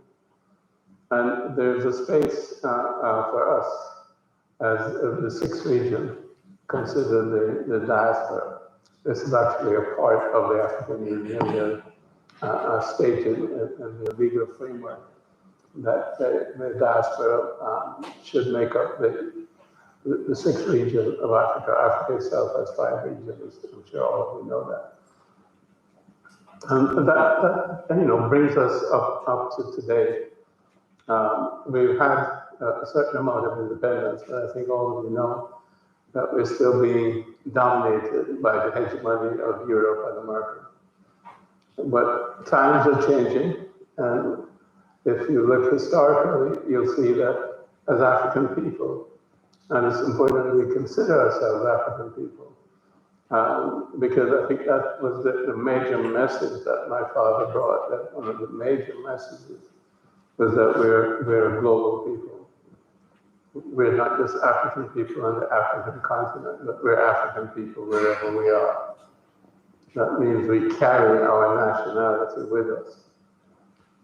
And there's a space for us as the 6th region, considered the diaspora. This is actually a part of the African Union, stated in the legal framework that the diaspora should make up the 6th region of Africa. Africa itself has 5 regions. I'm sure all of you know that. And that brings us up to today. We've had a certain amount of independence, but I think all of you know that we're still being dominated by the hegemony of Europe and America. But times are changing, and if you look historically, you'll see that as African people, and it's important that we consider ourselves African people, because I think that was the major message that my father brought, that one of the major messages was that we're a global people. we're not just African people on the African continent, but we're African people wherever we are. That means we carry our nationality with us.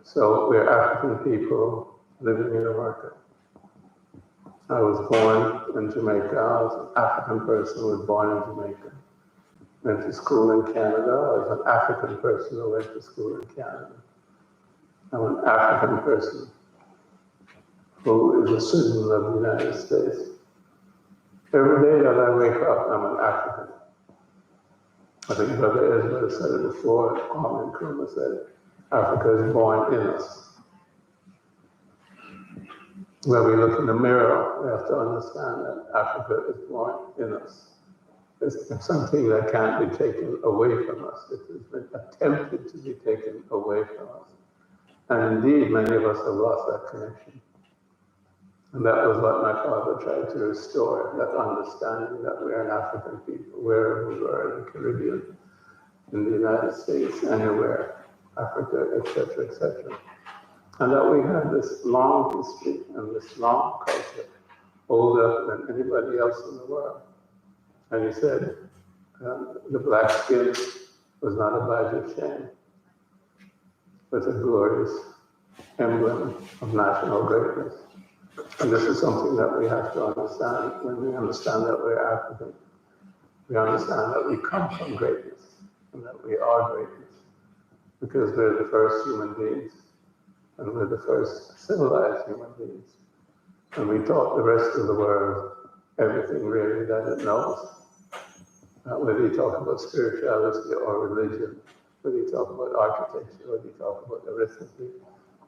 So we're African people living in America. I was born in Jamaica. I was an African person who was born in Jamaica. Went to school in Canada. I was an African person who went to school in Canada. I'm an African person who is a citizen of the United States. Every day that I wake up, I'm an African. I think Brother Ezrah said it before, Kwame Nkrumah said, Africa is born in us. When we look in the mirror, we have to understand that Africa is born in us. It's something that can't be taken away from us. It has been attempted to be taken away from us. And indeed, many of us have lost that connection. And that was what my father tried to restore, that understanding that we're an African people, wherever we were in the Caribbean, in the United States, anywhere, Africa, etc., etc. And that we have this long history and this long culture, older than anybody else in the world. And he said, the black skin was not a badge of shame, but a glorious emblem of national greatness. And this is something that we have to understand. When we understand that we're African, we understand that we come from greatness and that we are greatness because we're the first human beings and we're the first civilized human beings. And we taught the rest of the world everything really that it knows. Whether you talk about spirituality or religion, whether you talk about architecture, whether you talk about arithmetic,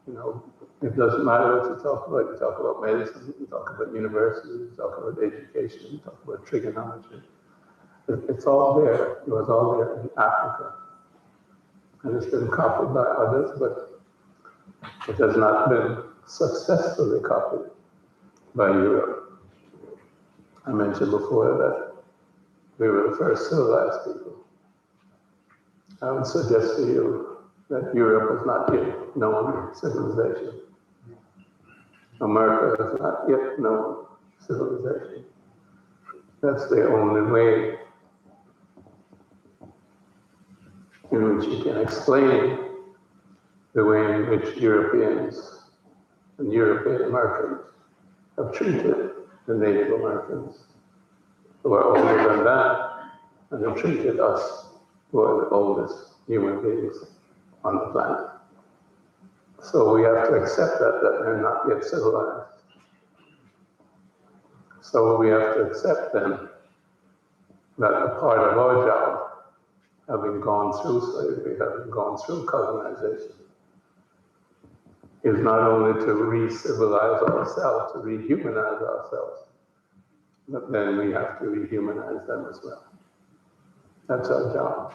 you know, it doesn't matter what you talk about. You talk about medicine, you talk about universities, you talk about education, you talk about trigonometry. It's all there. It was all there in Africa. And it's been copied by others, but it has not been successfully copied by Europe. I mentioned before that we were the first civilized people. I would suggest to you that Europe has not yet known civilization. America has not yet known civilization. That's the only way in which you can explain the way in which Europeans and European Americans have treated the Native Americans who are older than that, and have treated us who are the oldest human beings on the planet. So we have to accept that they're not yet civilized. So we have to accept then that a part of our job, having gone through slavery, having gone through colonization, is not only to re-civilize ourselves, to rehumanize ourselves, but then we have to rehumanize them as well. That's our job.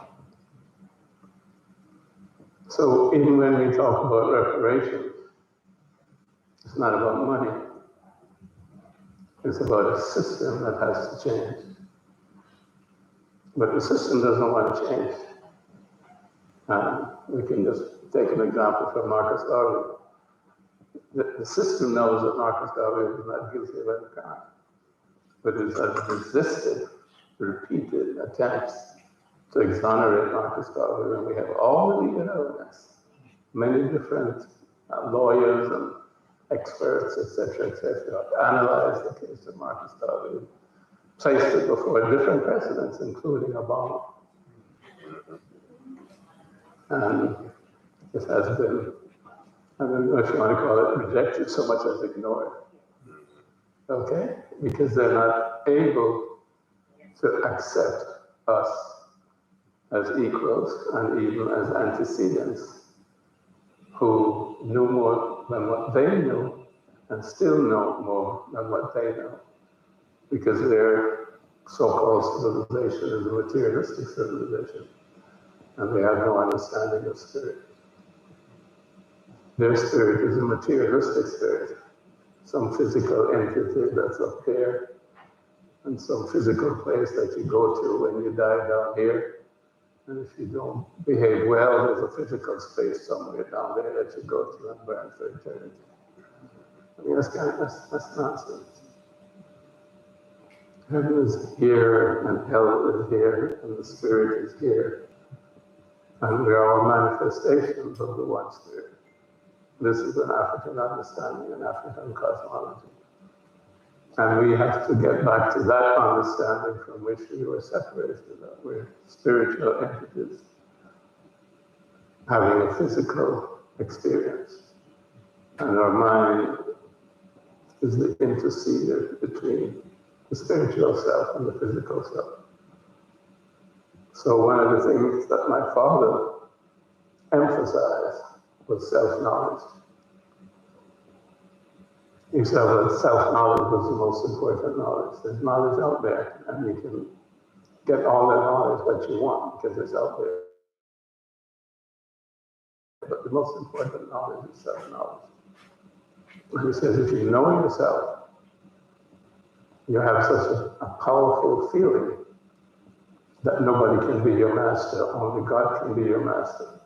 So even when we talk about reparations, it's not about money. It's about a system that has to change. But the system doesn't want to change. We can just take an example from Marcus Garvey. The system knows that Marcus Garvey is not guilty of any crime, but it has resisted repeated attempts to exonerate Marcus Garvey, and we have all the legal evidence, many different lawyers and experts, etc., analyzed the case of Marcus Garvey, placed it before different presidents, including Obama. And it has been, I don't know if you want to call it rejected so much as ignored. Okay? Because they're not able to accept us as equals and even as antecedents who knew more than what they knew and still know more than what they know, because their so-called civilization is a materialistic civilization and they have no understanding of spirit. Their spirit is a materialistic spirit, some physical entity that's up there and some physical place that you go to when you die down here. And if you don't behave well, there's a physical space somewhere down there that you go to and burn for eternity. I mean, that's nonsense. Heaven is here, and hell is here, and the spirit is here. And we are all manifestations of the one spirit. This is an African understanding, an African cosmology. And we have to get back to that understanding from which we were separated, that we're spiritual entities having a physical experience. And our mind is the interceder between the spiritual self and the physical self. So one of the things that my father emphasized was self-knowledge. He said that self-knowledge was the most important knowledge. There's knowledge out there, and you can get all the knowledge that you want because it's out there. But the most important knowledge is self-knowledge. And he says, if you know yourself, you have such a powerful feeling that nobody can be your master, only God can be your master.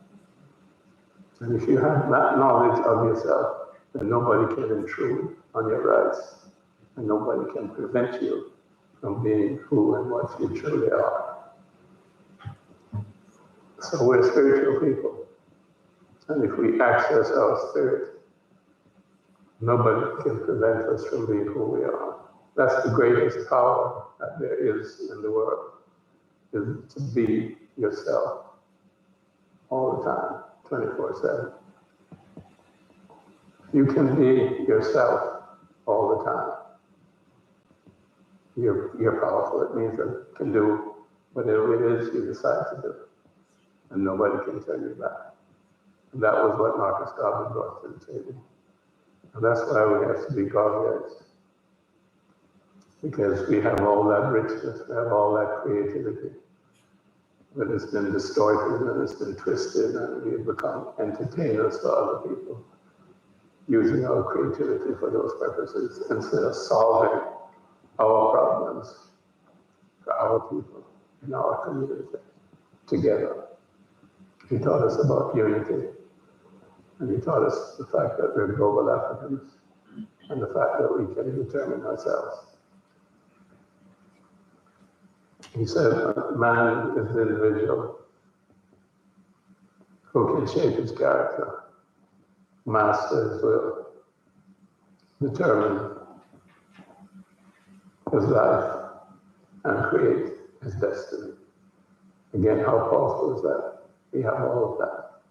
And if you have that knowledge of yourself, then nobody can intrude on your rights, and nobody can prevent you from being who and what you truly are. So we're spiritual people. And if we access our spirit, nobody can prevent us from being who we are. That's the greatest power that there is in the world, is to be yourself all the time, 24/7. You can be yourself all the time. You're powerful. It means that you can do whatever it is you decide to do, and nobody can tell you that. And that was what Marcus Garvey brought to the table. And that's why we have to be Garveyites. Because we have all that richness, we have all that creativity. But it's been distorted and it's been twisted, and we've become entertainers for other people, using our creativity for those purposes instead of solving our problems for our people in our community together. He taught us about unity, and he taught us the fact that we're global Africans, and the fact that we can determine ourselves. He said, man is the individual who can shape his character, master his will, determine his life, and create his destiny. Again, how powerful is that? We have all of that.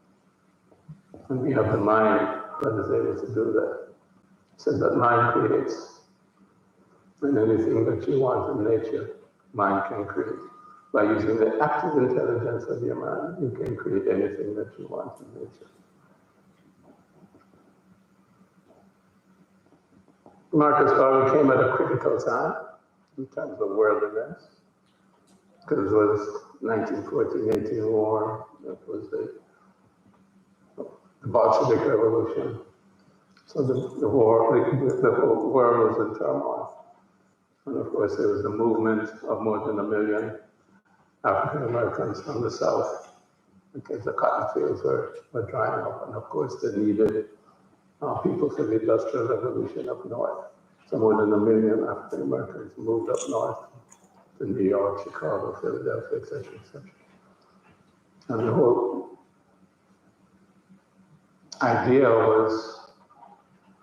And we have the mind that is able to do that. He said that mind creates, and anything that you want in nature, mind can create. By using the active intelligence of your mind, you can create anything that you want in nature. Marcus Garvey came at a critical time in terms of world events, because it was 1914-18 war, it was the Bolshevik Revolution. So the whole world was in turmoil. And of course, there was a movement of more than 1 million African Americans from the South, because the cotton fields were drying up. And of course, they needed people for the Industrial Revolution up north. So more than 1 million African Americans moved up north to New York, Chicago, Philadelphia, etc., etc. And the whole idea was,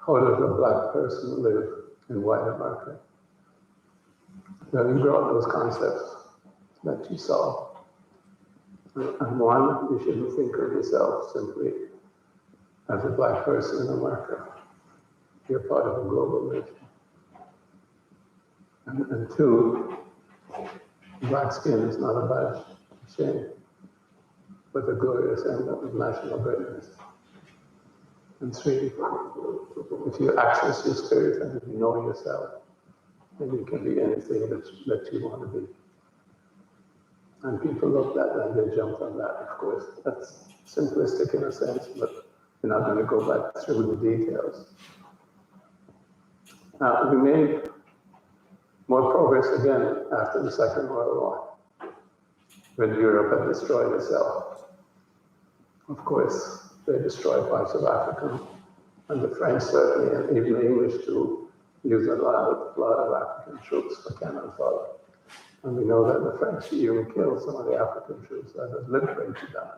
how does a black person live in white America? Then he brought those concepts that you saw. And one, you shouldn't think of yourself simply as a black person in America. You're part of a global nation. And two, black skin is not a badge of shame, but a glorious emblem of national greatness. And three, if you access your spirit and if you know yourself, then you can be anything that you want to be. And people look at that and they jump on that, of course. That's simplistic in a sense, but we're not going to go back through the details. We made more progress again after the Second World War, when Europe had destroyed itself. Of course, they destroyed parts of Africa, and the French certainly, and even the English too, used a lot of African troops for cannon fodder. And we know that the French even killed some of the African troops that had liberated them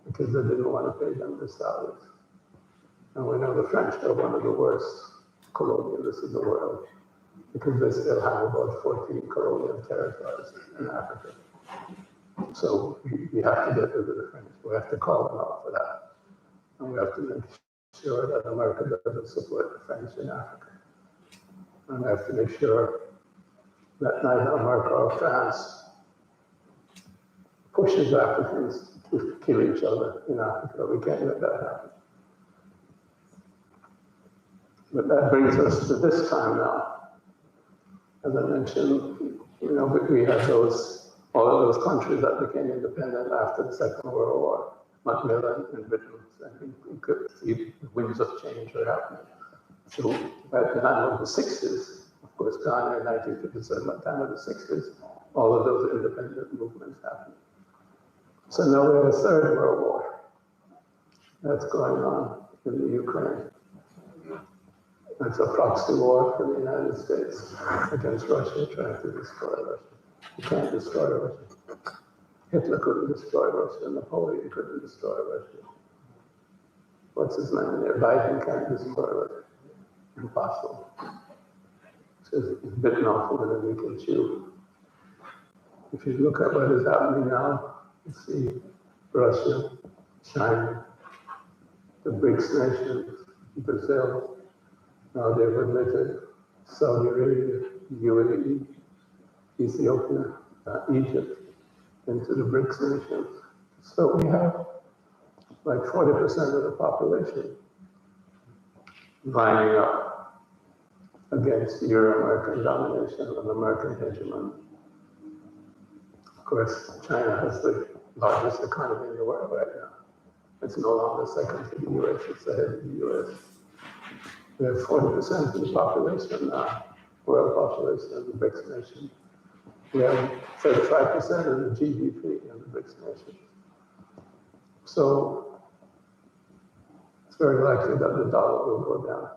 because they didn't want to pay them the salaries. And we know the French are one of the worst colonialists in the world because they still have about 14 colonial territories in Africa. So we have to get rid of the French. We have to call them out for that. And we have to make sure that America doesn't support the French in Africa. And we have to make sure that neither America or France pushes Africans to kill each other in Africa. We can't let that happen. But that brings us to this time now. As I mentioned, we have all of those countries that became independent after the Second World War. Macmillan and Britain, and we could see the winds of change were happening. So by the time of the 60s, of course, Ghana in 1957, by the time of the 60s, all of those independent movements happened. So now we have a third world war that's going on in the Ukraine. It's a proxy war for the United States against Russia, trying to destroy Russia. You can't destroy Russia. Hitler couldn't destroy Russia, Napoleon couldn't destroy Russia. What's his name there? Biden can't destroy Russia. Impossible. It's bitten off more than we can chew. If you look at what is happening now, you see Russia, China, the BRICS nations, Brazil, now they've admitted Saudi Arabia, UAE, Ethiopia, Egypt, into the BRICS nations. So we have like 40% of the population lining up against Euro-American domination and American hegemony. Of course, China has the largest economy in the world right now. It's no longer second to the US, it's ahead of the US. We have 40% of the population now, world population of the BRICS nation. We have 35% of the GDP in the BRICS nation. So it's very likely that the dollar will go down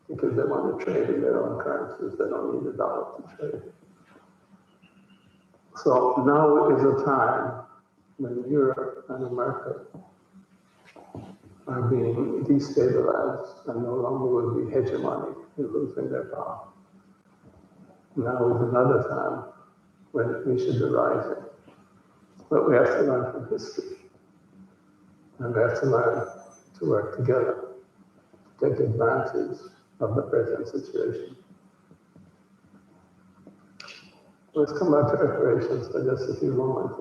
because they want to trade in their own currencies. They don't need the dollar to trade. So now is a time when Europe and America are being destabilized and no longer will be hegemonic in losing their power. Now is another time when we should be rising. But we have to learn from history. And we have to learn to work together, to take advantage of the present situation. Let's come back to reparations for just a few moments.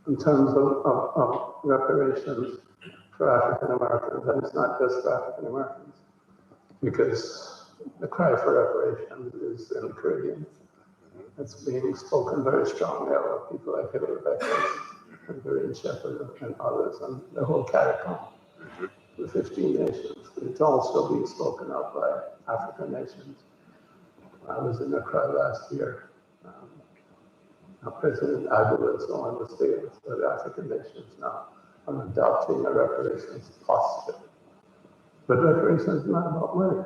In terms of reparations for African Americans, and it's not just for African Americans, because the cry for reparations is in the Caribbean. It's being spoken very strongly about people like Hillary Beckers and Doreen Shepherd and others, and the whole CARICOM, the 15 nations. It's also being spoken of by African nations. I was in Accra last year. President Advocacy is one of the statements that African nations now are adopting a reparations posture. But reparations is not about money.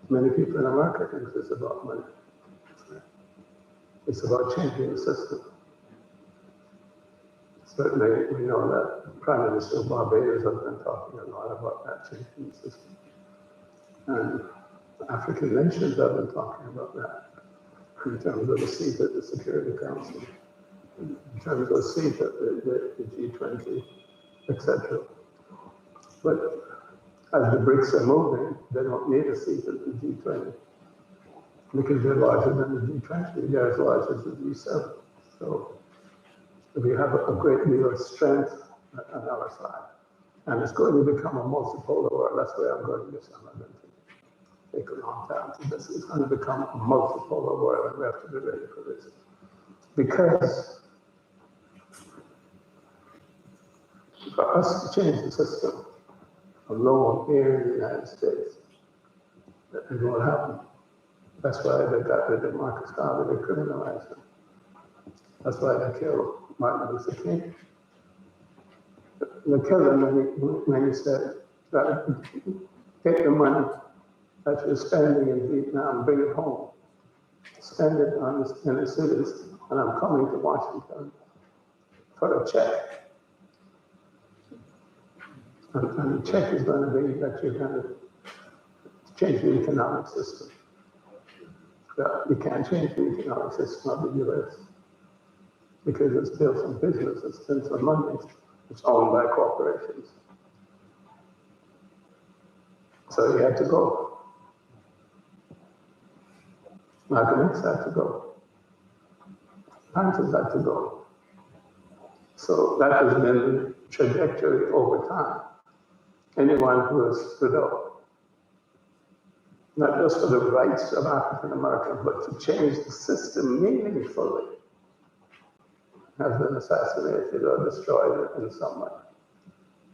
Many people in America think it's about money. It's about changing the system. Certainly, we know that Prime Minister of Barbados has been talking a lot about that changing the system. And African nations have been talking about that in terms of a seat at the Security Council, in terms of a seat at the G20, etc. But as the BRICS are moving, they don't need a seat at the G20 because they're larger than the G20. They're as large as the G7. So we have a great deal of strength on our side. And it's going to become a multipolar world. That's where I'm going this summer. Take a long time to this. It's going to become a multipolar world, and we have to be ready for this. Because for us to change the system alone here in the United States, that ain't going to happen. That's why they got rid of Marcus Garvey, they criminalized him. That's why they killed Martin Luther King. They killed him when he said that take the money that you're spending in Vietnam, bring it home, spend it in the cities, and I'm coming to Washington for a check. And the check is going to be that you're going to change the economic system. Well, you can't change the economic system of the US because it's built on business, it's built on money, it's owned by corporations. So you had to go. Malcolm X had to go. Hansford had to go. So that has been the trajectory over time. Anyone who has stood up, not just for the rights of African Americans, but to change the system meaningfully, has been assassinated or destroyed in some way.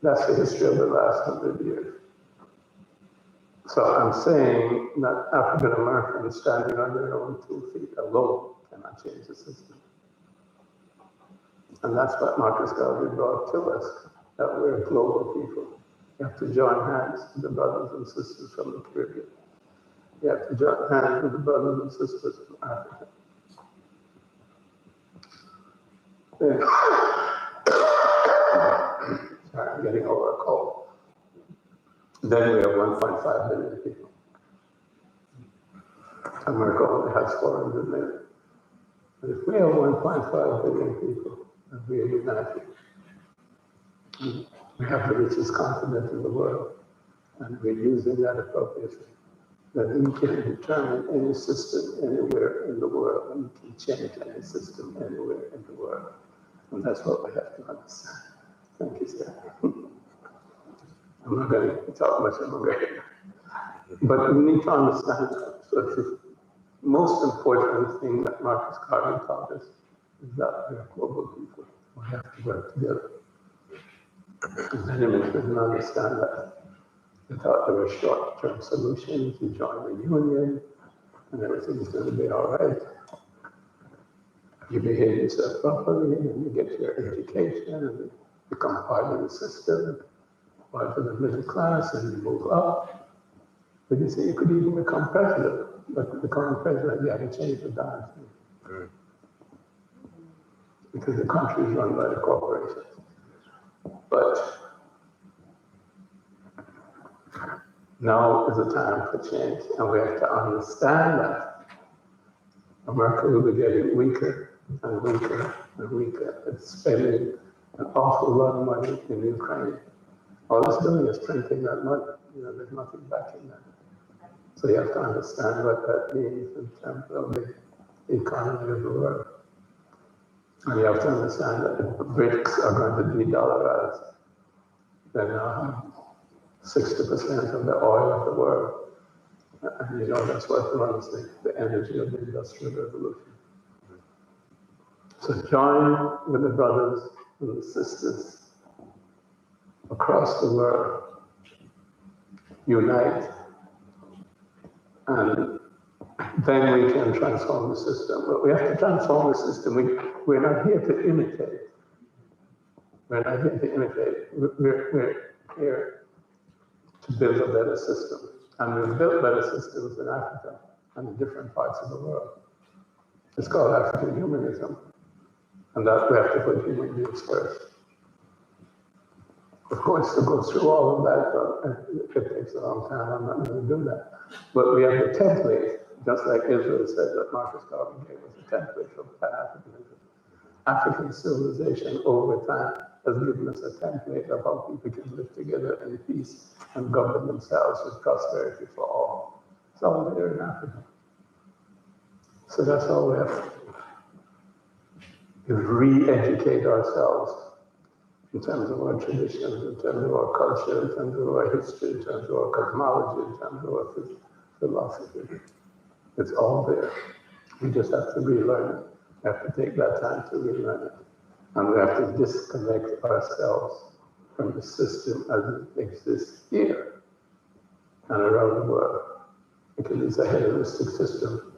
That's the history of the last 100 years. So I'm saying that African Americans standing on their own 2 feet alone cannot change the system. And that's what Marcus Garvey brought to us, that we're global people. You have to join hands with the brothers and sisters from the Caribbean. You have to join hands with the brothers and sisters from Africa. Sorry, I'm getting over a cold. Then we have 1.5 billion people. America only has 400 million. But if we have 1.5 billion people, and we are united, we have the richest continent in the world, and we're using that appropriately, that we can determine any system anywhere in the world, and we can change any system anywhere in the world. And that's what we have to understand. Thank you, sir. I'm not going to talk much about it. But we need to understand that. So the most important thing that Marcus Garvey taught us is that we are global people. We have to work together. Many men didn't understand that. They thought there were short-term solutions. You join the union, and everything's going to be all right. You behave yourself properly, and you get your education, and you become part of the system, part of the middle class, and you move up. But you see, you could even become president. But to become president, you have to change the damn thing. Because the country is run by the corporations. But now is the time for change, and we have to understand that America will be getting weaker and weaker and weaker. It's spending an awful lot of money in Ukraine. All it's doing is printing that money. You know, there's nothing backing that. So you have to understand what that means in terms of the economy of the world. And you have to understand that the BRICS are going to de-dollarize. They now have 60% of the oil of the world. And you know that's what runs the energy of the Industrial Revolution. So join with the brothers and the sisters across the world. Unite. And then we can transform the system. But we have to transform the system. We're not here to imitate. We're not here to imitate. We're here to build a better system. And we've built better systems in Africa and in different parts of the world. It's called African-Humanism. And that we have to put human beings first. Of course, to go through all of that, it takes a long time. I'm not going to do that. But we have the template, just like Israel said that Marcus Garvey gave us a template for Pan-Africanism. African civilization over time has given us a template of how people can live together in peace and govern themselves with prosperity for all. It's all there in Africa. So that's all we have to re-educate ourselves in terms of our traditions, in terms of our culture, in terms of our history, in terms of our cosmology, in terms of our philosophy. It's all there. We just have to relearn it. We have to take that time to relearn it. And we have to disconnect ourselves from the system as it exists here and around the world. Because it's a hedonistic system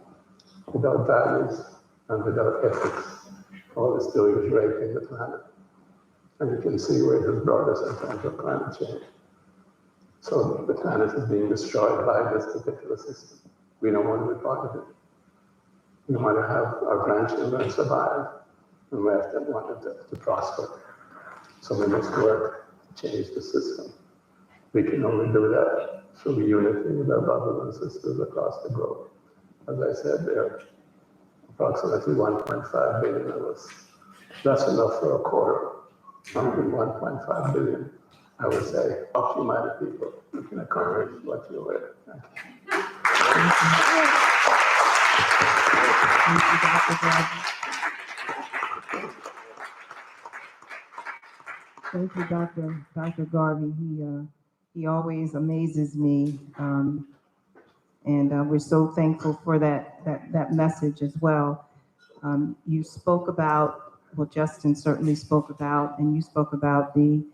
without values and without ethics. All it's doing is raping the planet. And you can see where it has brought us in terms of climate change. So the planet is being destroyed by this particular system. We don't want to be part of it. We want to have our grandchildren survive, and we have to want them to prosper. So we must work to change the system. We can only do that through unity with our brothers and sisters across the globe. As I said, there are approximately 1.5 billion of us. That's enough for a quarter. 1.5 billion, I would say, of people who can accomplish what you were. Thank you. Thank you, Dr. Garvey. Thank you, Dr. Garvey. He always amazes me, and we're so thankful for that message as well. You spoke about, well, Justin certainly spoke about, and you spoke about the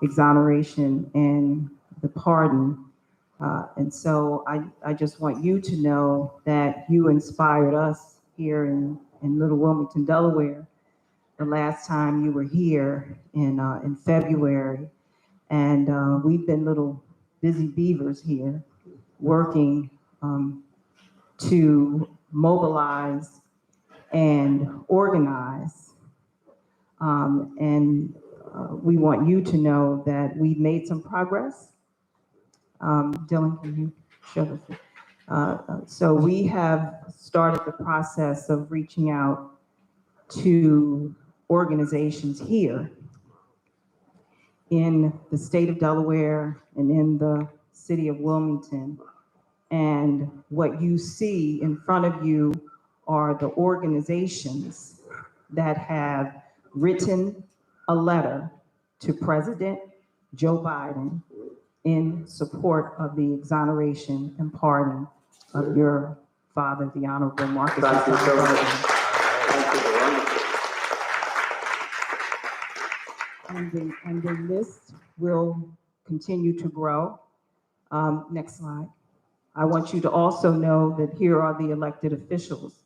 exoneration and the pardon. And so I just want you to know that you inspired us here in Little Wilmington, Delaware, the last time you were here in February. And we've been little busy beavers here working to mobilize and organize. We want you to know that we've made some progress. Dylan, can you show this? So we have started the process of reaching out to organizations here in the state of Delaware and in the city of Wilmington. And what you see in front of you are the organizations that have written a letter to President Joe Biden in support of the exoneration and pardon of your father, the Honorable Marcus. Thank you so much. And the list will continue to grow. Next slide. I want you to also know that here are the elected officials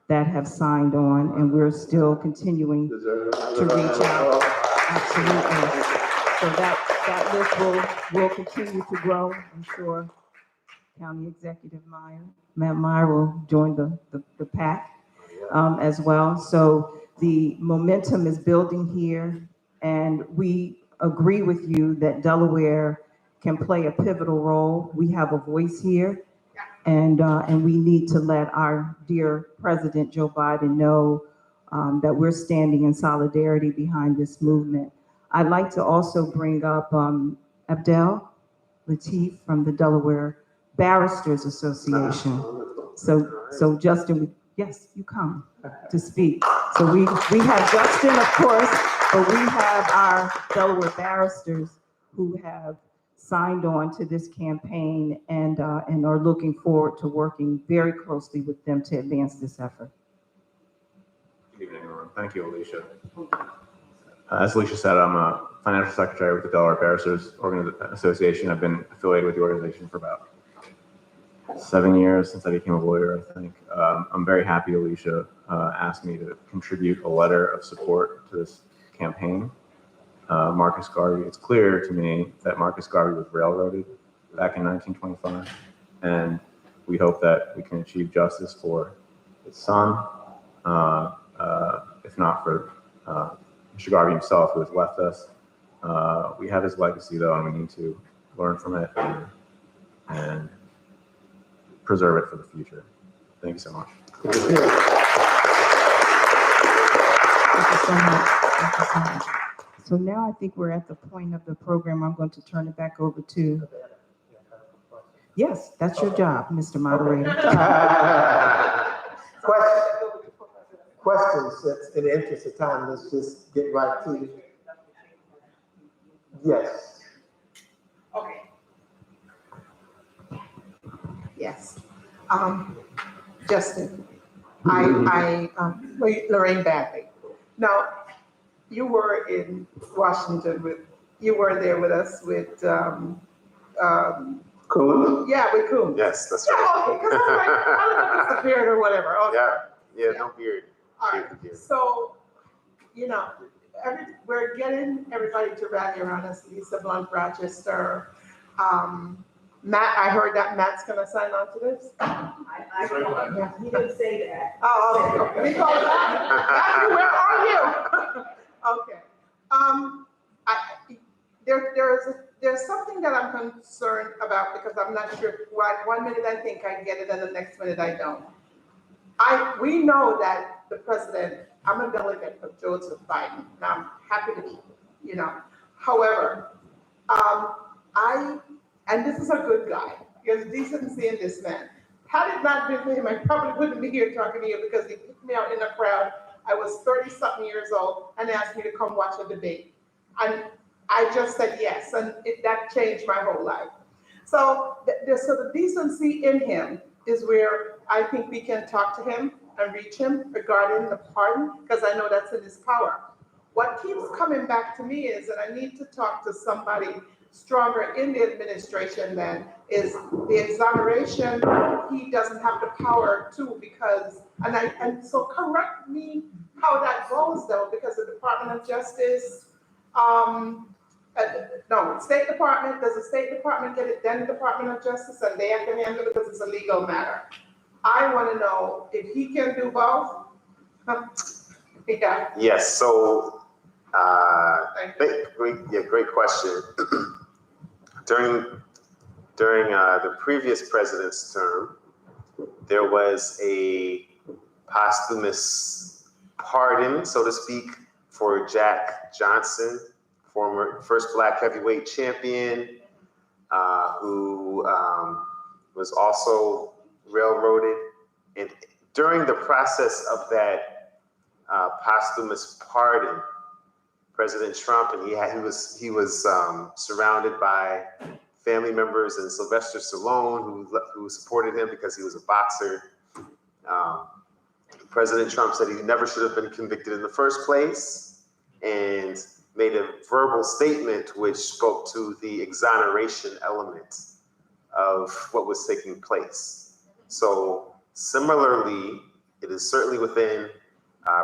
that have signed on, and we're still continuing to reach out. Absolutely. So that list will continue to grow. I'm sure County Executive Matt Meyer will join the pack as well. So the momentum is building here, and we agree with you that Delaware can play a pivotal role. We have a voice here, and we need to let our dear President Joe Biden know that we're standing in solidarity behind this movement. I'd like to also bring up Abdel Latif from the Delaware Barristers Association. So Justin, yes, you come to speak. So we have Justin, of course, but we have our Delaware barristers who have signed on to this campaign and are looking forward to working very closely with them to advance this effort. Good evening, everyone. Thank you, Alicia. As Alicia said, I'm a financial secretary with the Delaware Barristers Association. I've been affiliated with the organization for about 7 years since I became a lawyer, I think. I'm very happy Alicia asked me to contribute a letter of support to this campaign. Marcus Garvey, it's clear to me that Marcus Garvey was railroaded back in 1925, and we hope that we can achieve justice for his son, if not for Mr. Garvey himself, who has left us. We have his legacy, though, and we need to learn from it and preserve it for the future. Thank you so much. Thank you so much. Thank you so much. So now I think we're at the point of the program. I'm going to turn it back over to. Yes, that's your job, Mr. Moderator. Questions, in the interest of time, let's just get right to it. Yes. Okay. Yes. Justin, Lorraine Bagley. Now, you were in Washington you were there with us with, Cool. yeah, with Coon. Yes, that's Yeah, right. okay, because I was like, I don't know if it's a beard or whatever. Okay. Yeah, no beard. All right, Beard. so, we're getting everybody to rally around us, Lisa Blunt Rochester, Matt, I heard that Matt's gonna sign on to this. Yeah, he didn't say that. Oh, okay. We call it that. Matthew, where are you? Okay. There's something that I'm concerned about because I'm not sure why 1 minute I think I get it and the next minute I don't. We know that the president, I'm a delegate of Joseph Biden, and I'm happy to be, However, and this is a good guy. There's decency in this man. Had it not been for him, I probably wouldn't be here talking to you because he picked me out in a crowd. I was 30-something years old and asked me to come watch a debate. And I just said yes, and that changed my whole life. So the decency in him is where I think we can talk to him and reach him regarding the pardon, because I know that's in his power. What keeps coming back to me is that I need to talk to somebody stronger in the administration than is the exoneration. He doesn't have the power to, because, and so correct me how that goes though, because the Department of Justice, no, State Department, does the State Department get it, then the Department of Justice, and they have to handle it because it's a legal matter. I want to know if he can do both. Yeah. Yes, so, great question. During the previous president's term, there was a posthumous pardon, so to speak, for Jack Johnson, former first Black heavyweight champion, who was also railroaded. And during the process of that posthumous pardon, President Trump, and he was surrounded by family members and Sylvester Stallone, who supported him because he was a boxer. President Trump said he never should have been convicted in the first place, and made a verbal statement which spoke to the exoneration element of what was taking place. So similarly, it is certainly within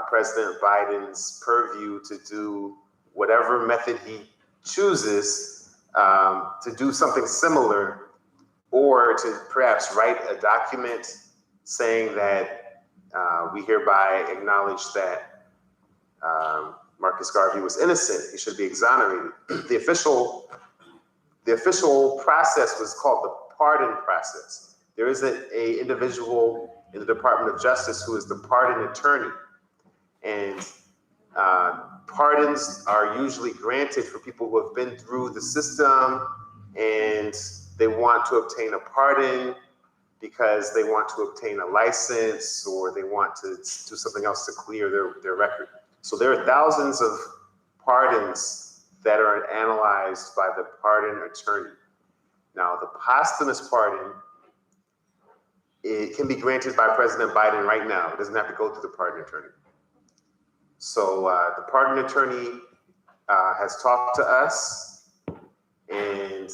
President Biden's purview to do whatever method he chooses to do something similar, or to perhaps write a document saying that we hereby acknowledge that Marcus Garvey was innocent, he should be exonerated. The official process was called the pardon process. There is an individual in the Department of Justice who is the pardon attorney. And pardons are usually granted for people who have been through the system and they want to obtain a pardon because they want to obtain a license or they want to do something else to clear their record. So there are thousands of pardons that are analyzed by the pardon attorney. Now, the posthumous pardon, it can be granted by President Biden right now. It doesn't have to go through the pardon attorney. So the pardon attorney has talked to us and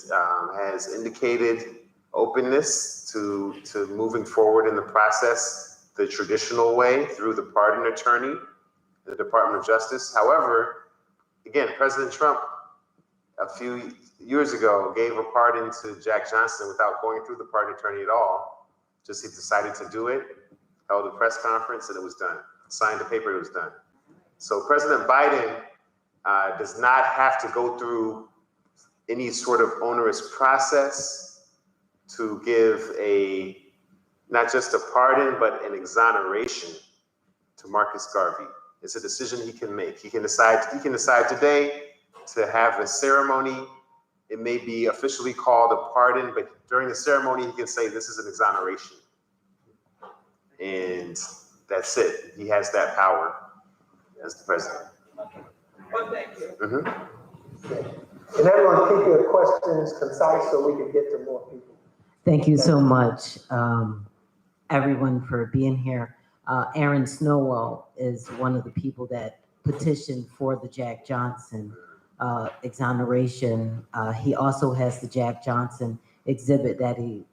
has indicated openness to moving forward in the process the traditional way through the pardon attorney, the Department of Justice. However, again, President Trump a few years ago gave a pardon to Jack Johnson without going through the pardon attorney at all. Just he decided to do it, held a press conference, and it was done. Signed the paper, it was done. So President Biden does not have to go through any sort of onerous process to give not just a pardon, but an exoneration to Marcus Garvey. It's a decision he can make. He can decide today to have a ceremony. It may be officially called a pardon, but during the ceremony, he can say this is an exoneration. And that's it. He has that power as the president. Well, thank you. Mm-hmm. And everyone keep your questions concise so we can get to more people. Thank you so much, everyone, for being here. Aaron Snowell is one of the people that petitioned for the Jack Johnson exoneration. He also has the Jack Johnson exhibit that he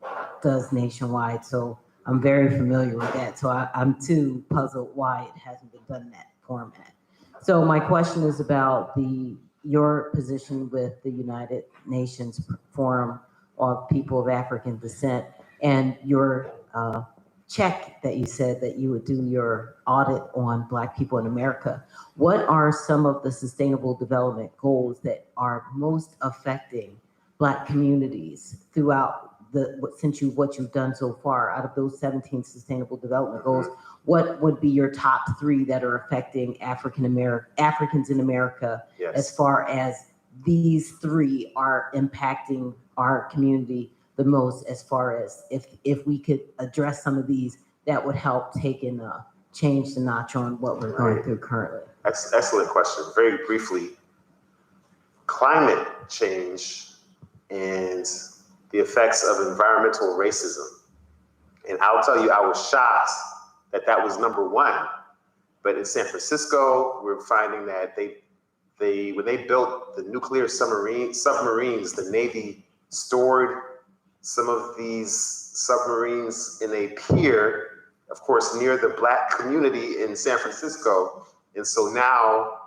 does nationwide. So I'm very familiar with that. So I'm too puzzled why it hasn't been done in that format. So my question is about your position with the United Nations Forum on people of African descent. And your check that you said that you would do your audit on Black people in America. What are some of the sustainable development goals that are most affecting Black communities throughout what you've done so far? Out of those 17 sustainable development goals, what would be your top 3 that are affecting Africans in America, Yes. as far as these 3 are impacting our community the most, as far as if we could address some of these, that would help change the notch on what we're going through currently? Excellent question. Very briefly, climate change and the effects of environmental racism. And I'll tell you, I was shocked that was number 1. But in San Francisco, we're finding that when they built the nuclear submarines, the Navy stored some of these submarines in a pier, of course, near the Black community in San Francisco. And so now,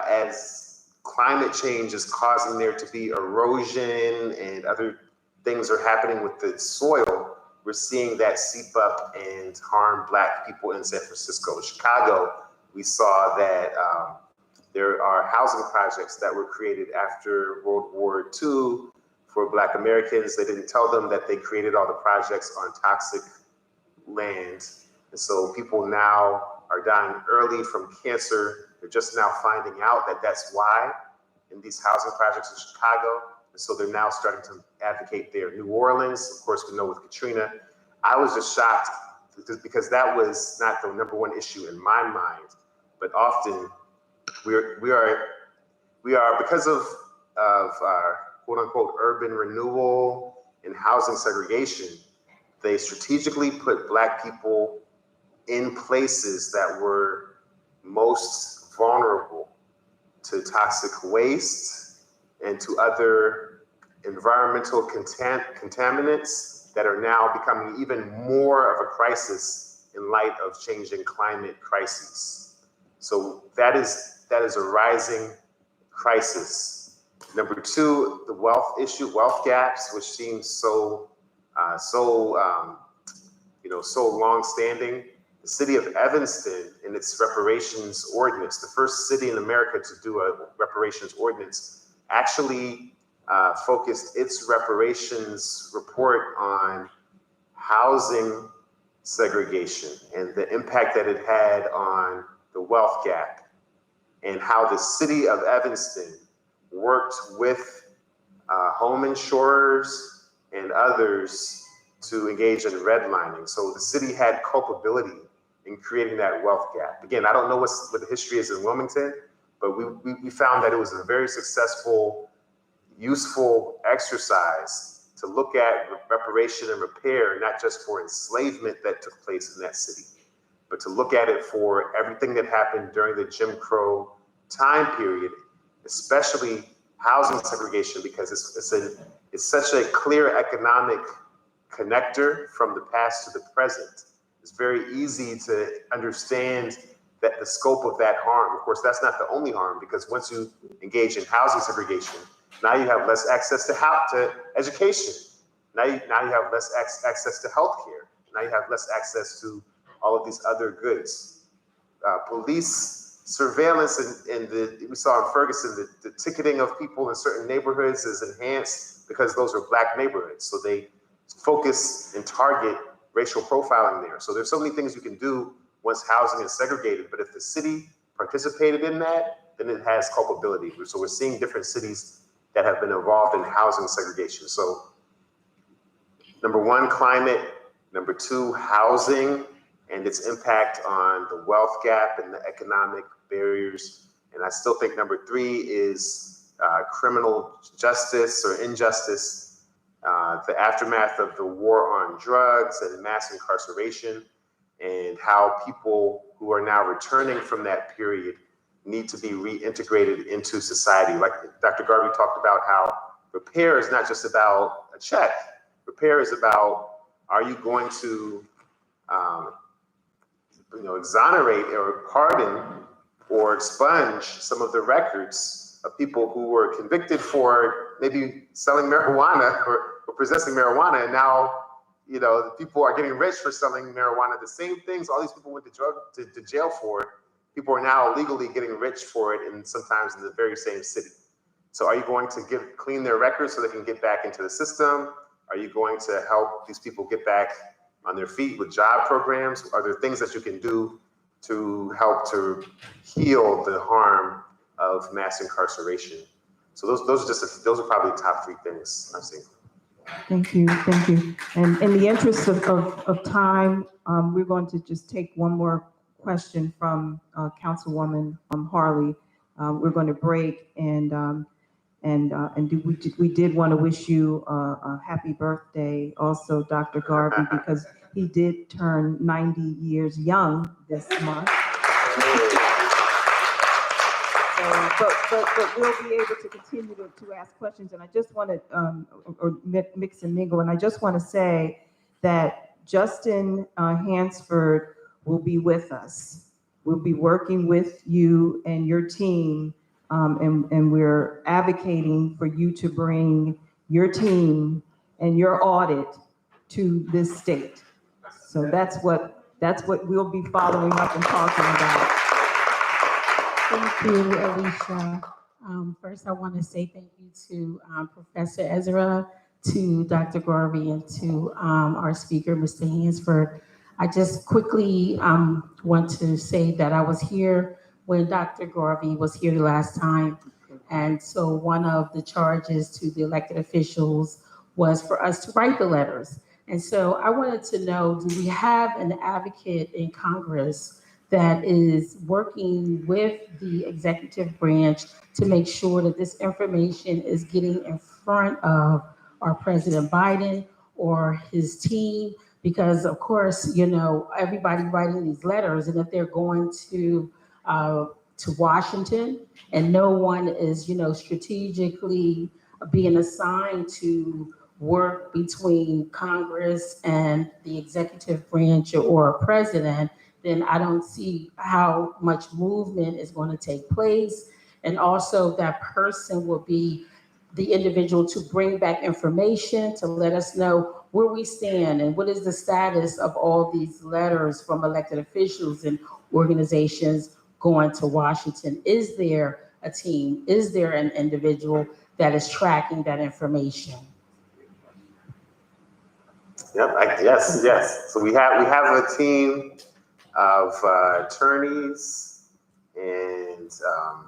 as climate change is causing there to be erosion and other things are happening with the soil, we're seeing that seep up and harm Black people in San Francisco. In Chicago, we saw that there are housing projects that were created after World War II for Black Americans. They didn't tell them that they created all the projects on toxic land. And so people now are dying early from cancer. They're just now finding out that that's why in these housing projects in Chicago. And so they're now starting to advocate there. New Orleans, of course, we know with Katrina. I was just shocked because that was not the number 1 issue in my mind, but often we are because of our quote unquote urban renewal and housing segregation, they strategically put Black people in places that were most vulnerable to toxic waste and to other environmental contaminants that are now becoming even more of a crisis in light of changing climate crises. So that is a rising crisis. Number 2, the wealth issue, wealth gaps, which seems so long-standing. The city of Evanston, in its reparations ordinance, the first city in America to do a reparations ordinance, actually focused its reparations report on housing segregation and the impact that it had on the wealth gap, and how the city of Evanston worked with home insurers and others to engage in redlining. So the city had culpability in creating that wealth gap. Again, I don't know what the history is in Wilmington, but we found that it was a very successful, useful exercise to look at reparation and repair, not just for enslavement that took place in that city, but to look at it for everything that happened during the Jim Crow time period, especially housing segregation, because it's such a clear economic connector from the past to the present. It's very easy to understand that the scope of that harm. Of course, that's not the only harm, because once you engage in housing segregation, now you have less access to education. Now you have less access to healthcare. Now you have less access to all of these other goods. Police surveillance we saw in Ferguson, the ticketing of people in certain neighborhoods is enhanced because those are Black neighborhoods. So they focus and target racial profiling there. So there's so many things you can do once housing is segregated, but if the city participated in that, then it has culpability. So we're seeing different cities that have been involved in housing segregation. So number 1, climate. Number 2, housing and its impact on the wealth gap and the economic barriers. And I still think number 3 is criminal justice or injustice, the aftermath of the war on drugs and mass incarceration, and how people who are now returning from that period need to be reintegrated into society. Like Dr. Garvey talked about, how repair is not just about a check. Repair is about, are you going to exonerate or pardon or expunge some of the records of people who were convicted for maybe selling marijuana or possessing marijuana, and now, you know, people are getting rich for selling marijuana. The same things all these people went to jail for, people are now legally getting rich for it, and sometimes in the very same city. So are you going to clean their records so they can get back into the system? Are you going to help these people get back on their feet with job programs? Are there things that you can do to help to heal the harm of mass incarceration? So those are probably the top 3 things I've seen. Thank you, thank you. And in the interest of time, we're going to just take one more question from Councilwoman Harley. We're going to break, and we did want to wish you a happy birthday also, Dr. Garvey, because he did turn 90 years young this month. But we'll be able to continue to ask questions. And I just want to, or mix and mingle. And I just want to say that Justin Hansford will be with us. We'll be working with you and your team. And we're advocating for you to bring your team and your audit to this state. So that's what we'll be following up and talking about. Thank you, Alicia. First, I want to say thank you to Professor Ezra, to Dr. Garvey, and to our speaker, Mr. Hansford. I just quickly want to say that I was here when Dr. Garvey was here the last time. And so one of the charges to the elected officials was for us to write the letters. And so I wanted to know, do we have an advocate in Congress that is working with the executive branch to make sure that this information is getting in front of our President Biden or his team? Because of course, you know, everybody writing these letters, and if they're going to Washington and no one is, you know, strategically being assigned to work between Congress and the executive branch or a president, then I don't see how much movement is going to take place. And also that person will be the individual to bring back information to let us know where we stand and what is the status of all these letters from elected officials and organizations going to Washington. Is there a team? Is there an individual that is tracking that information? Yep, yes. So we have a team of attorneys, and so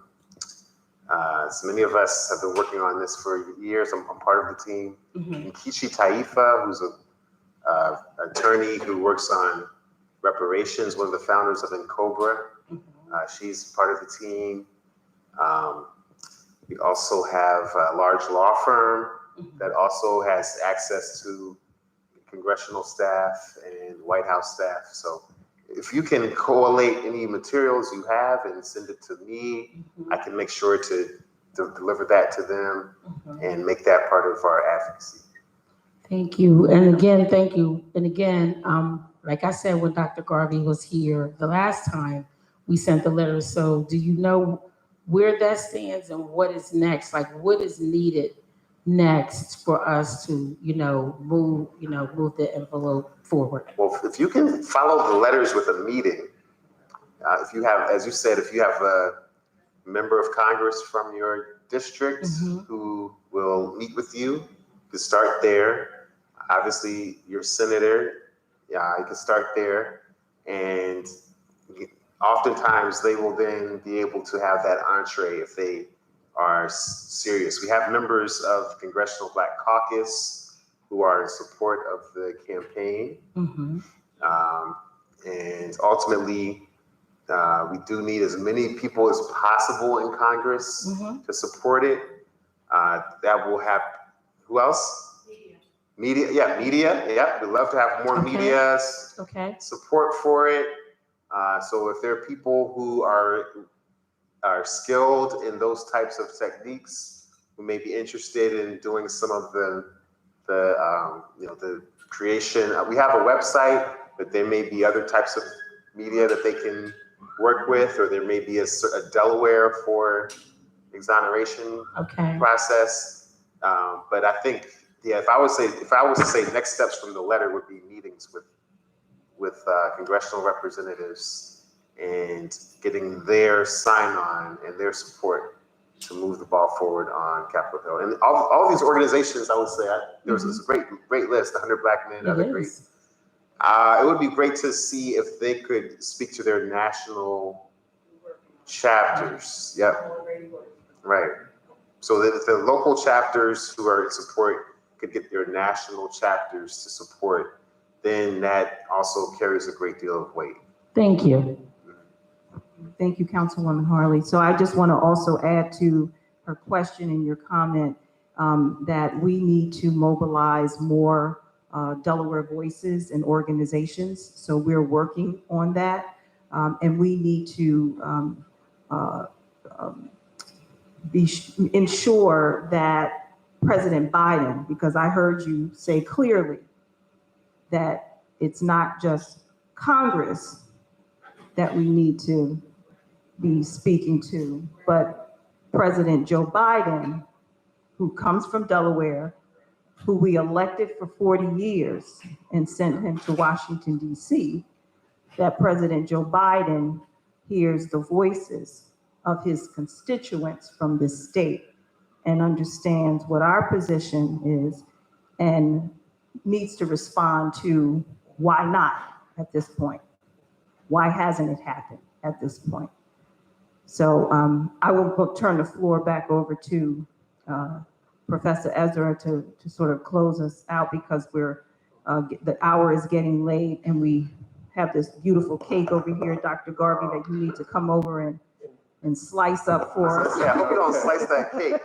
many of us have been working on this for years. I'm part of the team. Mm-hmm. Nkechi Taifa, who's an attorney who works on reparations, one of the founders of NCOBRA. Mm-hmm. She's part of the team. We also have a large law firm that also has access to congressional staff and White House staff. So if you can collate any materials you have and send it to me, I can make sure to deliver that to them and make that part of our advocacy. Thank you. And again, thank you. And again, like I said, when Dr. Garvey was here the last time, we sent the letter. So do you know where that stands and what is next? Like what is needed next for us to, move the envelope forward? Well, if you can follow the letters with a meeting, if you have, as you said, if you have a member of Congress from your district who will meet with you, to start there. Obviously, your senator, you can start there. And oftentimes they will then be able to have that entree if they are serious. We have members of the Congressional Black Caucus who are in support of the campaign. And ultimately, we do need as many people as possible in Congress to support it. That will have, who else? Media. Yeah, we'd love to have more media support for it. So if there are people who are skilled in those types of techniques, who may be interested in doing some of the creation. We have a website, but there may be other types of media that they can work with, or there may be a Delaware for exoneration process. But I think Yeah, if I was to say next steps from the letter would be meetings with congressional representatives and getting their sign-on and their support to move the ball forward on Capitol Hill. And all of these organizations, I would say, there was this great list, 100 Black men, other great. It would be great to see if they could speak to their national chapters. Yep. Right. So that the local chapters who are in support could get their national chapters to support, then that also carries a great deal of weight. Thank you. Thank you, Councilwoman Harley. So I just want to also add to her question and your comment that we need to mobilize more Delaware voices and organizations. So we're working on that. And we need to ensure that President Biden, because I heard you say clearly that it's not just Congress that we need to be speaking to, but President Joe Biden, who comes from Delaware, who we elected for 40 years and sent him to Washington, D.C., that President Joe Biden hears the voices of his constituents from this state and understands what our position is and needs to respond to why not at this point? Why hasn't it happened at this point? So I will turn the floor back over to Professor Ezra to sort of close us out because the hour is getting late and we have this beautiful cake over here, Dr. Garvey, that you need to come over and slice up for us. Yeah, I hope you don't slice that cake.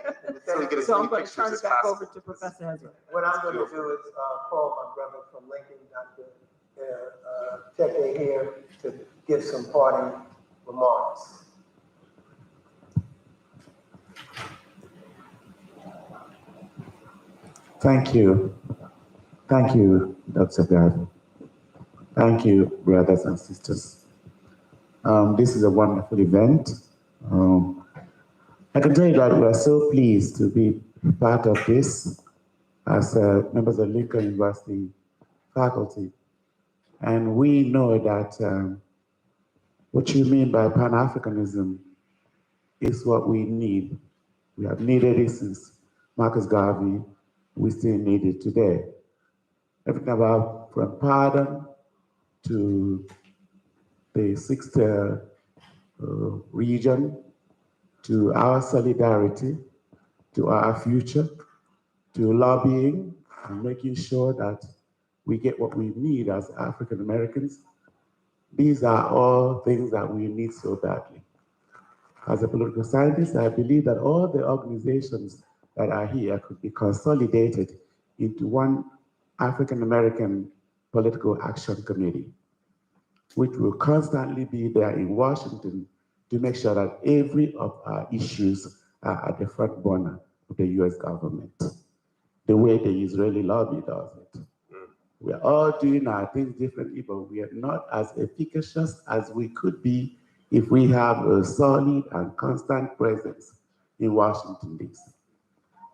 So we get as So many I'm going to pictures turn as it back possible. over to Professor Ezra. What I'm going to do is call my brother from Lincoln, Dr. Teke here, to give some parting remarks. Thank you. Thank you, Dr. Garvey. Thank you, brothers and sisters. This is a wonderful event. I can tell you that we are so pleased to be part of this as members of Lincoln University faculty. And we know that what you mean by Pan-Africanism is what we need. We have needed it since Marcus Garvey. We still need it today. Everything about from pardon to the sixth region, to our solidarity, to our future, to lobbying and making sure that we get what we need as African Americans. These are all things that we need so badly. As a political scientist, I believe that all the organizations that are here could be consolidated into one African American Political Action Committee, which will constantly be there in Washington to make sure that every of our issues are at the front burner of the US government, the way the Israeli lobby does it. We are all doing our things differently, but we are not as efficacious as we could be if we have a solid and constant presence in Washington, D.C.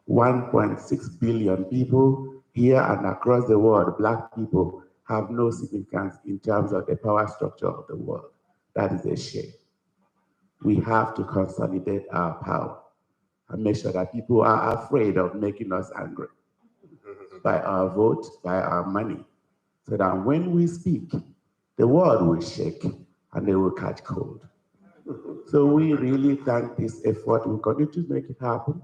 1.6 billion people here and across the world, Black people, have no significance in terms of the power structure of the world. That is a shame. We have to consolidate our power and make sure that people are afraid of making us angry by our vote, by our money, so that when we speak, the world will shake and they will catch cold. So we really thank this effort. We continue to make it happen.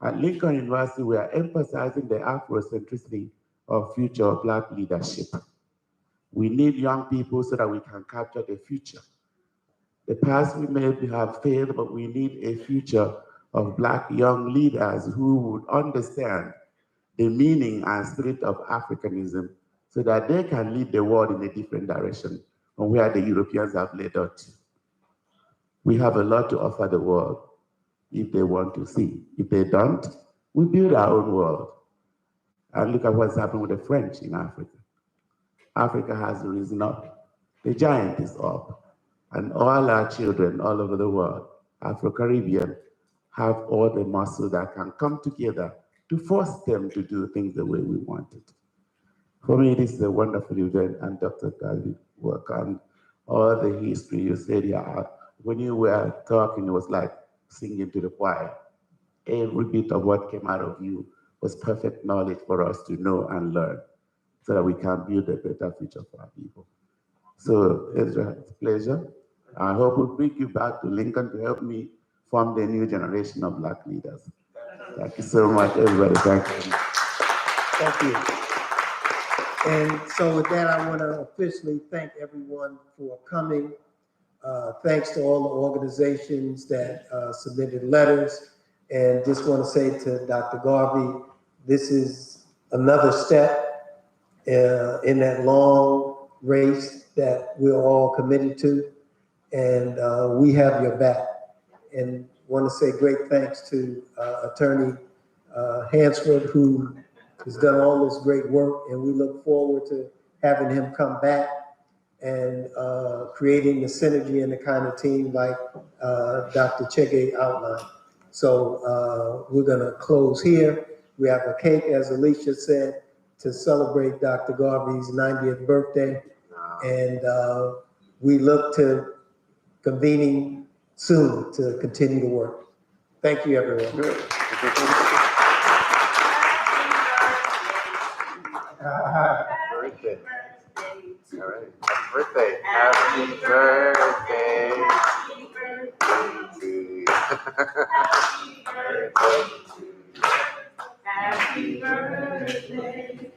At Lincoln University, we are emphasizing the Afrocentricity of future Black leadership. We need young people so that we can capture the future. The past we may have failed, but we need a future of Black young leaders who would understand the meaning and spirit of Africanism so that they can lead the world in a different direction from where the Europeans have led us to. We have a lot to offer the world if they want to see. If they don't, we build our own world. And look at what's happened with the French in Africa. Africa has risen up. The giant is up. And all our children all over the world, Afro-Caribbean, have all the muscle that can come together to force them to do things the way we want it. For me, this is a wonderful event, and Dr. Garvey work on all the history. You said, yeah, when you were talking, it was like singing to the choir. Every bit of what came out of you was perfect knowledge for us to know and learn so that we can build a better future for our people. So, Ezra, it's a pleasure. I hope we'll bring you back to Lincoln to help me form the new generation of Black leaders. Thank you so much, everybody. Thank you. Thank you. And so with that, I want to officially thank everyone for coming. Thanks to all the organizations that submitted letters. And just want to say to Dr. Garvey, this is another step in that long race that we're all committed to. And we have your back. And want to say great thanks to Attorney Hansford, who has done all this great work, and we look forward to having him come back and creating the synergy and the kind of team like Dr. Chege outlined. So we're gonna close here. We have a cake, as Alicia said, to celebrate Dr. Garvey's 90th birthday. And we look to convening soon to continue to work. Thank you, everyone. Birthday. All right. Happy birthday. Happy birthday. Happy birthday to you. Happy birthday.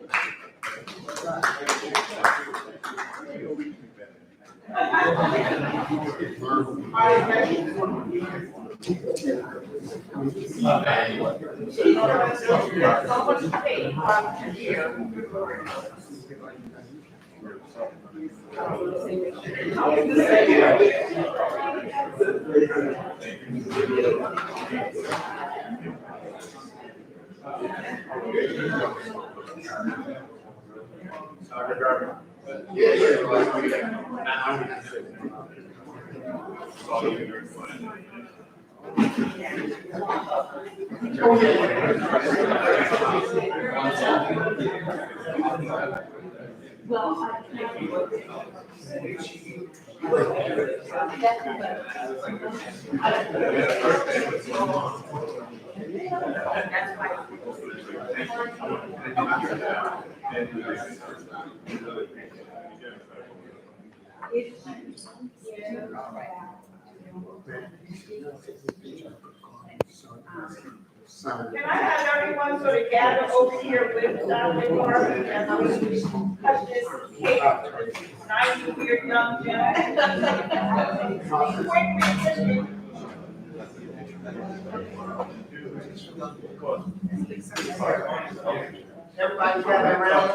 Can I have everyone sort of gather over here with Dr. Garvey and cut this cake for this 90-year young gentleman? Everybody gather around.